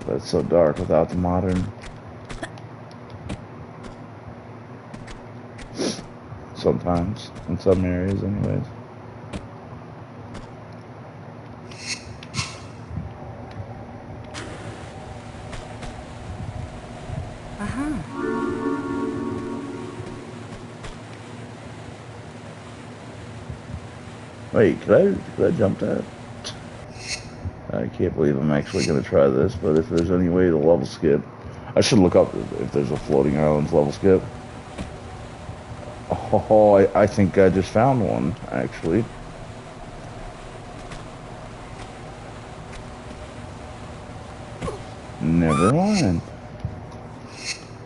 But it's so dark without the modern. Sometimes, in some areas anyways. Wait, could I jump that? I can't believe I'm actually going to try this, but if there's any way to level skip, I should look up if there's a floating islands level skip. Oh, I think I just found one, actually. Never mind.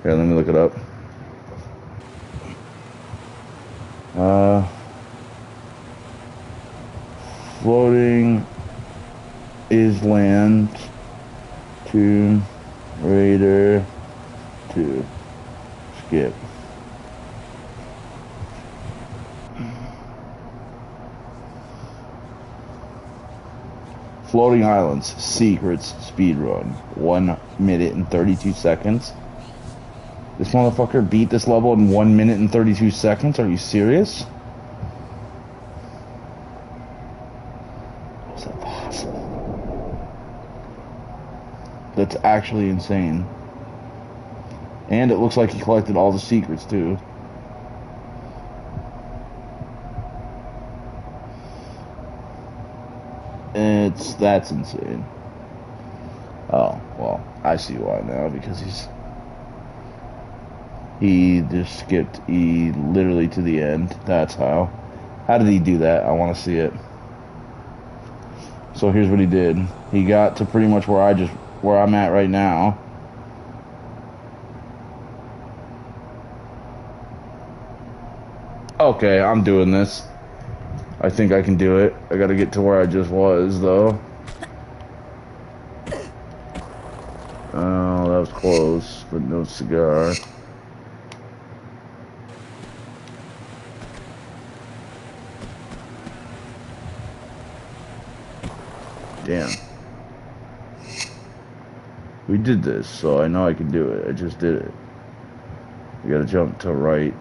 Here, let me look it up. Floating is land to Raider to skip. Floating Islands Secrets Speedrun. 1 minute and 32 seconds. This motherfucker beat this level in 1 minute and 32 seconds? Are you serious? Is that possible? That's actually insane. And it looks like he collected all the secrets too. That's insane. Oh, well, I see why now, because he just skipped literally to the end. That's how. How did he do that? I want to see it. So here's what he did. He got to pretty much where I'm at right now. Okay, I'm doing this. I think I can do it. I gotta get to where I just was, though. Oh, that was close, but no cigar. Damn. We did this, so I know I can do it. I just did it. We gotta jump to right.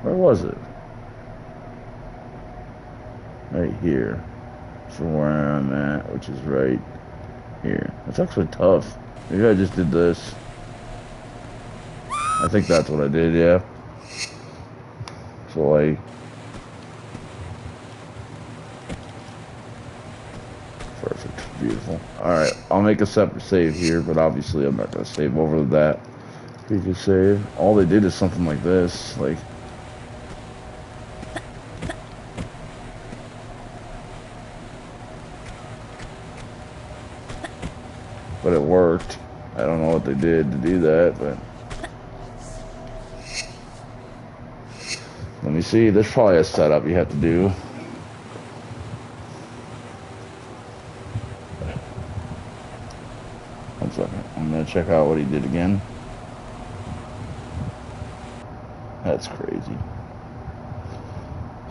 Where was it? Right here. From where I'm at, which is right here. That's actually tough. Maybe I just did this. I think that's what I did, yeah. So, like... Perfect. Beautiful. Alright, I'll make a separate save here, but obviously I'm not going to save over that. Previous save. All they did is something like this, like. But it worked. I don't know what they did to do that, but. Let me see. There's probably a setup you have to do. One second. I'm gonna check out what he did again. That's crazy.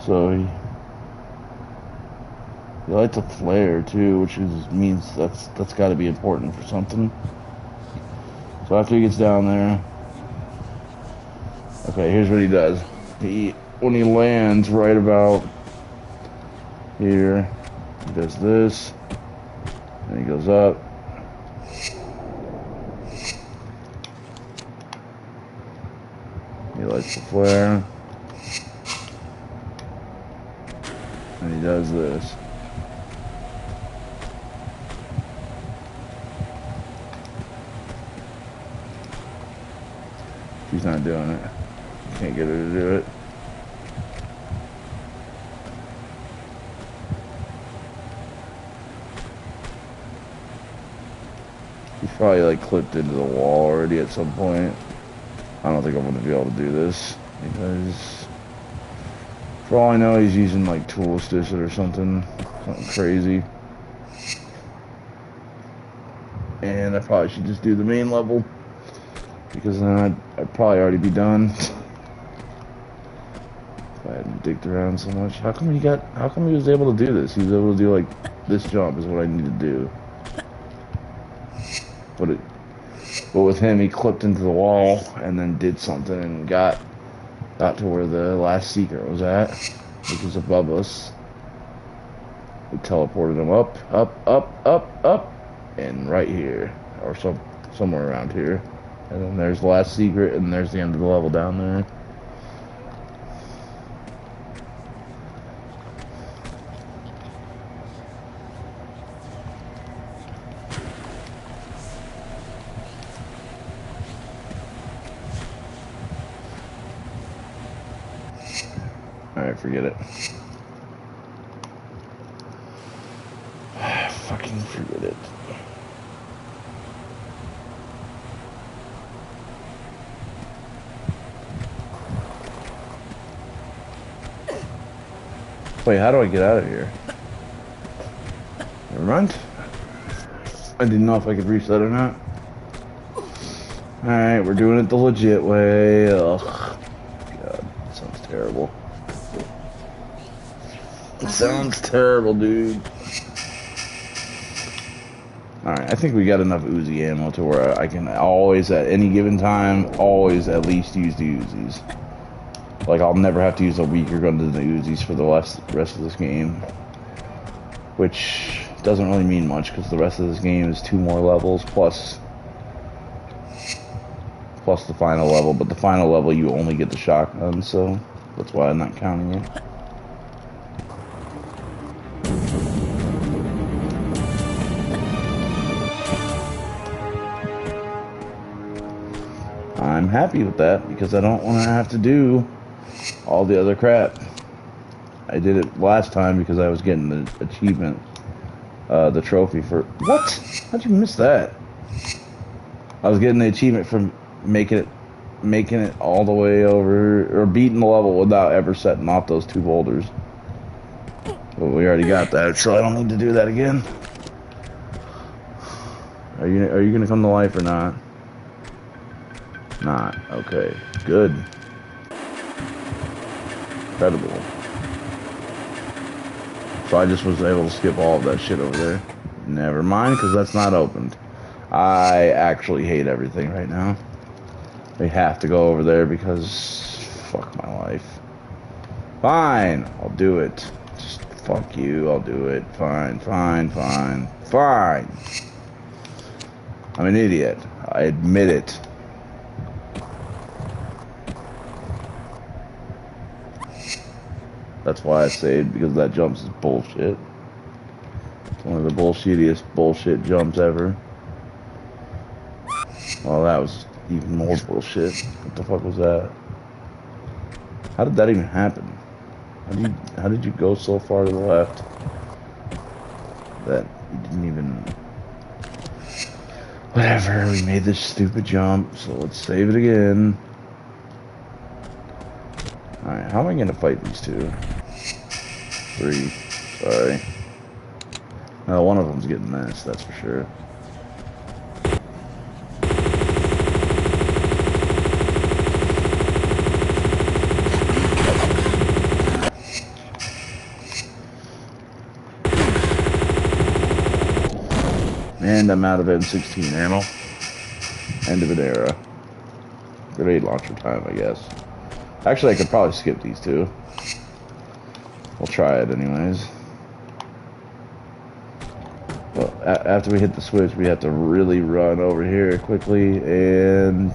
So he lights a flare too, which means that's got to be important for something. So after he gets down there, okay, here's what he does. When he lands right about here, he does this, and he goes up. He lights the flare, and he does this. She's not doing it. Can't get her to do it. He's probably like clipped into the wall already at some point. I don't think I'm going to be able to do this because for all I know he's using like tool assisted or something crazy. And I probably should just do the main level because then I'd probably already be done. If I hadn't digged around so much. How come he was able to do this? He was able to do like this jump is what I need to do. But with him, he clipped into the wall and then did something and got to where the last secret was at, which is above us. We teleported him up, and right here, or somewhere around here. And then there's the last secret, and there's the end of the level down there. Alright, forget it. Fucking forget it. Wait, how do I get out of here? Never mind. I didn't know if I could reach that or not. Alright, we're doing it the legit way. Ugh. God, that sounds terrible. It sounds terrible, dude. Alright, I think we got enough Uzi ammo to where I can always, at any given time, always at least use the Uzis. Like, I'll never have to use a weaker gun than the Uzis for the rest of this game. Which doesn't really mean much, because the rest of this game is 2 more levels, plus the final level. But the final level, you only get the shotgun, so that's why I'm not counting it. I'm happy with that, because I don't want to have to do all the other crap. I did it last time because I was getting the achievement, the trophy for... What? How'd you miss that? I was getting the achievement for making it all the way over, or beating the level without ever setting off those 2 boulders. But we already got that, so I don't need to do that again. Are you gonna come to life or not? Not. Okay. Good. Incredible. So I just was able to skip all of that shit over there. Never mind, because that's not opened. I actually hate everything right now. We have to go over there because... Fuck my life. Fine. I'll do it. Just fuck you. I'll do it. Fine. Fine. Fine. Fine. I'm an idiot. I admit it. That's why I saved, because that jump is bullshit. It's one of the bullshittiest bullshit jumps ever. Well, that was even more bullshit. What the fuck was that? How did that even happen? How did you go so far to the left that you didn't even... Whatever, we made this stupid jump, so let's save it again. Alright, how am I gonna fight these two? 3. Sorry. No, one of them's getting this, that's for sure. And I'm out of N16 ammo. End of an era. Grenade launcher time, I guess. Actually, I could probably skip these two. We'll try it anyways. Well, after we hit the switch, we have to really run over here quickly, and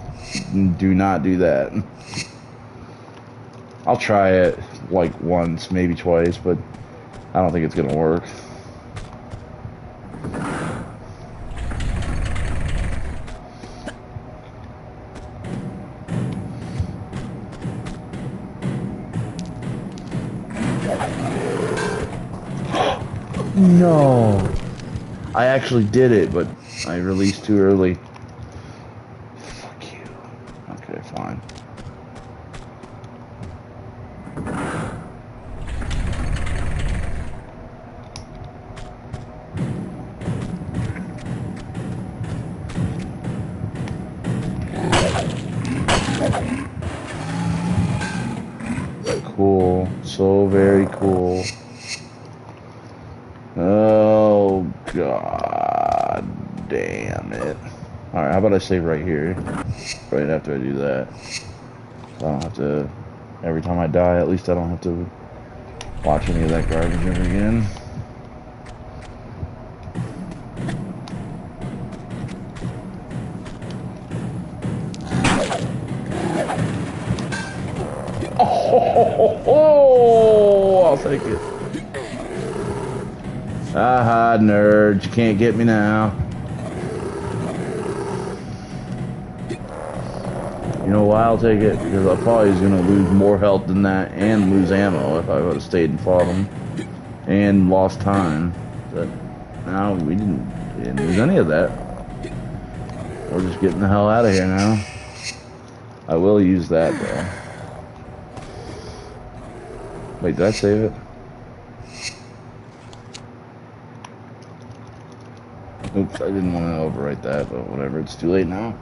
do not do that. I'll try it like once, maybe twice, but I don't think it's gonna work. No. I actually did it, but I released too early. Fuck you. Okay, fine. Cool. So very cool. Oh, God damn it. Alright, how about I save right here? Right after I do that. So I don't have to... Every time I die, at least I don't have to watch any of that garbage ever again. Oh, I'll take it. Aha, nerd, you can't get me now. You know why I'll take it? Because I probably was gonna lose more health than that and lose ammo if I would have stayed and fought him. And lost time. But now we didn't lose any of that. We're just getting the hell out of here now. I will use that though. Wait, did I save it? Oops, I didn't want to overwrite that, but whatever, it's too late now.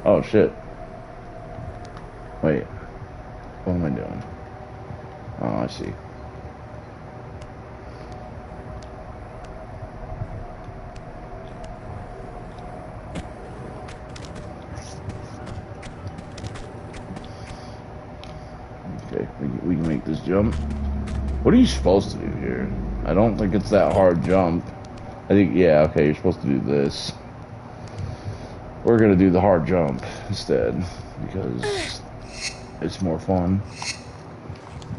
Oh shit. Wait. What am I doing? Oh, I see. Okay, we can make this jump. What are you supposed to do here? I don't think it's that hard jump. I think, yeah, okay, you're supposed to do this. We're gonna do the hard jump instead, because it's more fun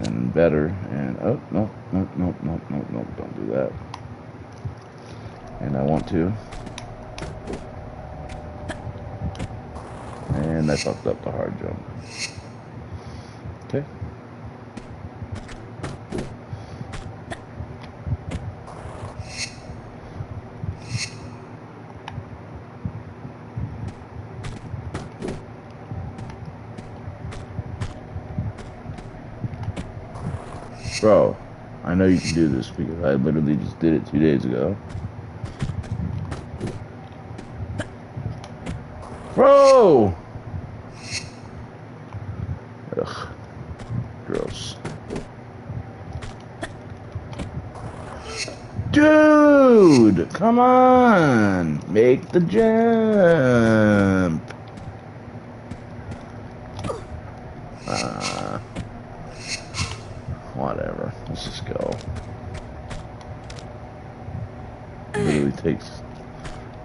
and better. And oh, no, no, no, no, no, no, don't do that. And I want to. And I fucked up the hard jump. Okay. Bro, I know you can do this because I literally just did it 2 days ago. Bro! Ugh. Gross. Dude! Come on! Make the jump! Whatever. Let's just go. It literally takes...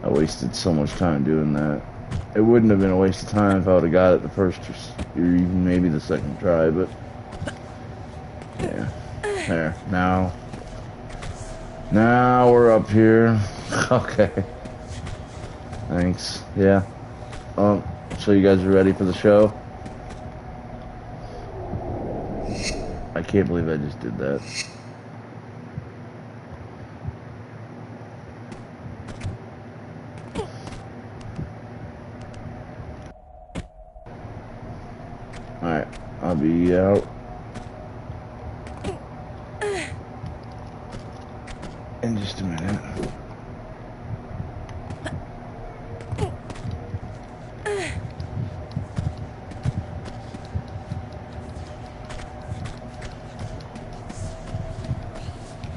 I wasted so much time doing that. It wouldn't have been a waste of time if I would have got it the first or even maybe the second try, but yeah. There. Now we're up here. Okay. Thanks. Yeah. So you guys are ready for the show? I can't believe I just did that. Alright, I'll be out in just a minute.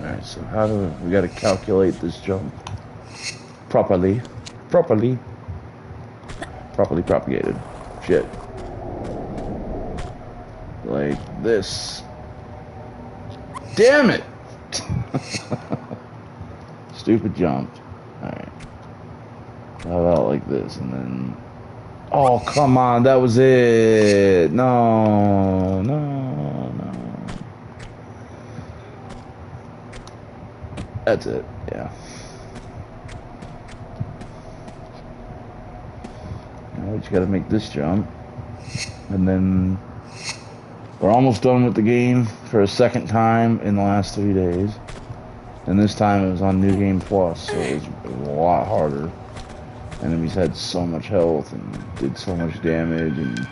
Alright, so how do we gotta calculate this jump properly propagated. Shit. Like this. Damn it! Stupid jump. Alright. How about like this and then... Oh, come on, that was it! No. That's it, yeah. Now we just gotta make this jump. And then... We're almost done with the game for a second time in the last 3 days. And this time it was on New Game Plus, so it was a lot harder. Enemies had so much health and did so much damage, and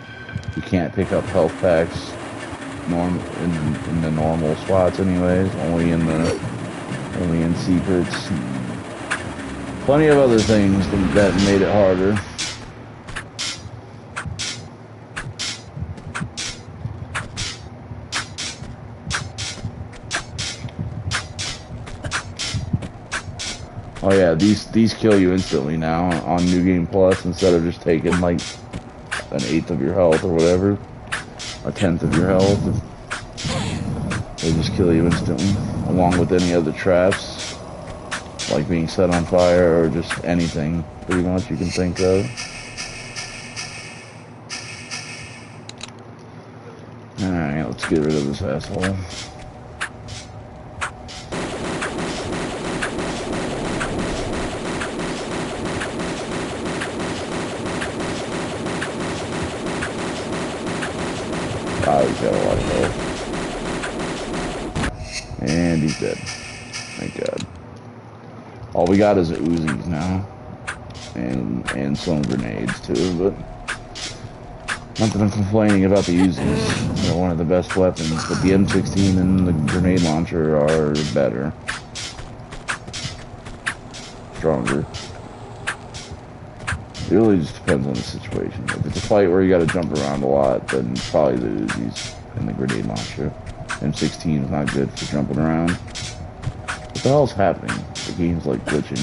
you can't pick up health packs in the normal spots anyways, only in secrets. Plenty of other things that made it harder. Oh yeah, these kill you instantly now on New Game Plus instead of just taking like an 1/8 of your health or whatever, a 1/10 of your health. They just kill you instantly, along with any other traps, like being set on fire or just anything pretty much you can think of. Alright, let's get rid of this asshole. He's got a lot of health. And he's dead. Thank God. All we got is Uzis now. And some grenades too, but not that I'm complaining about the Uzis. They're one of the best weapons, but the M16 and the grenade launcher are better. Stronger. It really just depends on the situation. If it's a fight where you gotta jump around a lot, then probably the Uzis and the grenade launcher. M16 is not good for jumping around. What the hell's happening? The game's like glitching.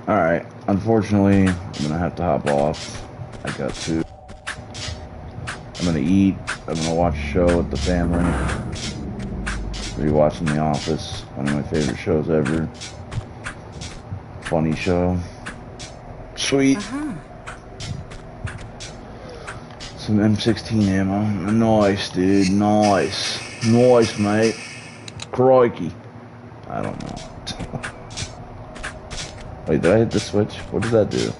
Alright, unfortunately, I'm gonna have to hop off. I got to. I'm gonna eat. I'm gonna watch a show with the family. Rewatching The Office, one of my favorite shows ever. Funny show. Sweet. Some M16 ammo. Nice, dude. Nice. Nice, mate. Crikey. I don't know. Wait, did I hit the switch? What did that do?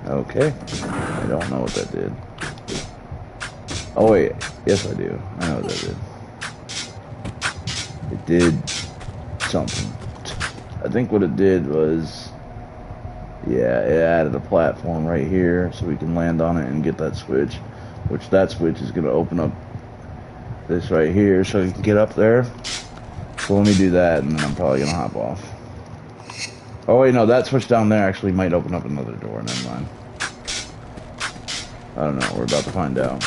Okay. I don't know what that did. Oh wait, yes I do. I know what that did. It did something. I think what it did was, yeah, it added a platform right here so we can land on it and get that switch. Which that switch is going to open up this right here so you can get up there. So let me do that and then I'm probably going to hop off. Oh wait, no, that switch down there actually might open up another door. Never mind. I don't know, we're about to find out.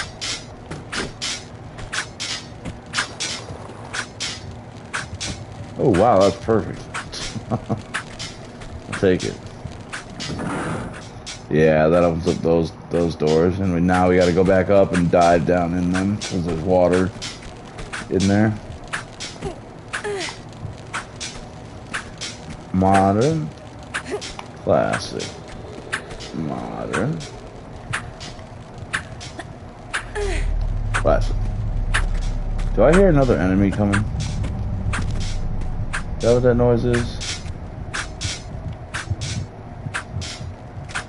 Oh wow, that's perfect. I'll take it. Yeah, that opens up those doors, and now we got to go back up and dive down in them because there's water. in there. Modern. Classic. Modern. Classic. Do I hear another enemy coming? Is that what that noise is?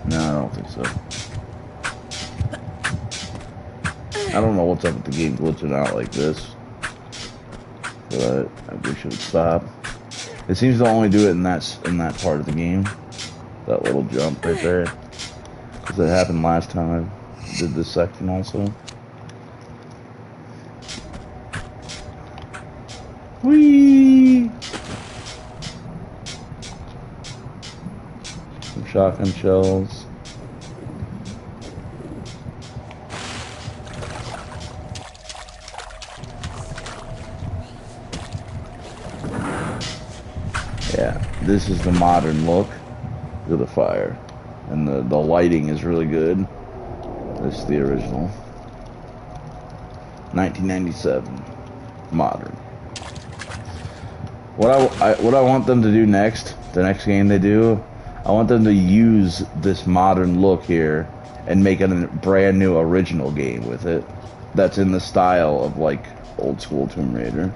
No, I don't think so. I don't know what's up with the game glitching out like this. But I wish it would stop. It seems to only do it in that part of the game. That little jump right there. Because it happened last time I did this section also. Whee! Some shotgun shells. Yeah, this is the modern look of the fire. And the lighting is really good. This is the original. 1997. Modern. What I want them to do next, the next game they do, I want them to use this modern look here and make it a brand new original game with it. That's in the style of like old school Tomb Raider.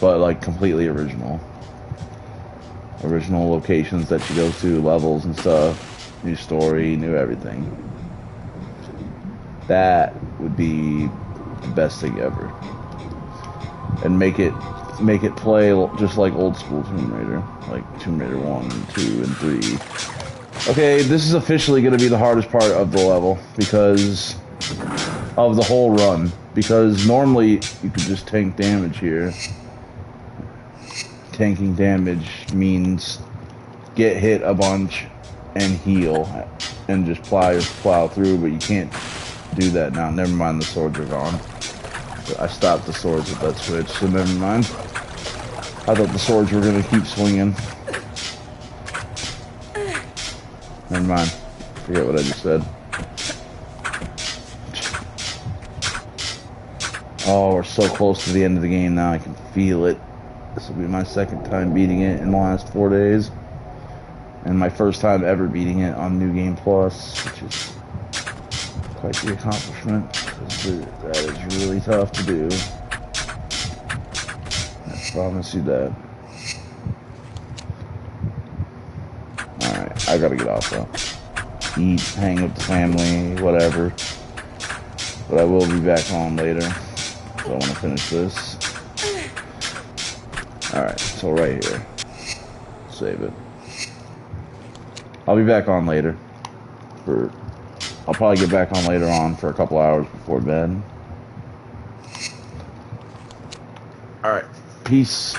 But like completely original. Original locations that you go to, levels and stuff, new story, new everything. That would be the best thing ever. And make it play just like old school Tomb Raider, like Tomb Raider 1, 2, and 3. Okay, this is officially going to be the hardest part of the level because of the whole run. Because normally you could just tank damage here. Tanking damage means get hit a bunch and heal and just plow through, but you can't do that now. Never mind, the swords are gone. I stopped the swords with that switch, so never mind. I thought the swords were going to keep swinging. Never mind. Forget what I just said. Oh, we're so close to the end of the game now. I can feel it. This will be my second time beating it in the last 4 days. And my first time ever beating it on New Game Plus, which is quite the accomplishment. That is really tough to do. I promise you that. Alright, I gotta get off though. Eat, hang with the family, whatever. But I will be back on later. So I want to finish this. Alright, so right here. Save it. I'll be back on later. I'll probably get back on later on for a couple hours before bed. Alright, peace.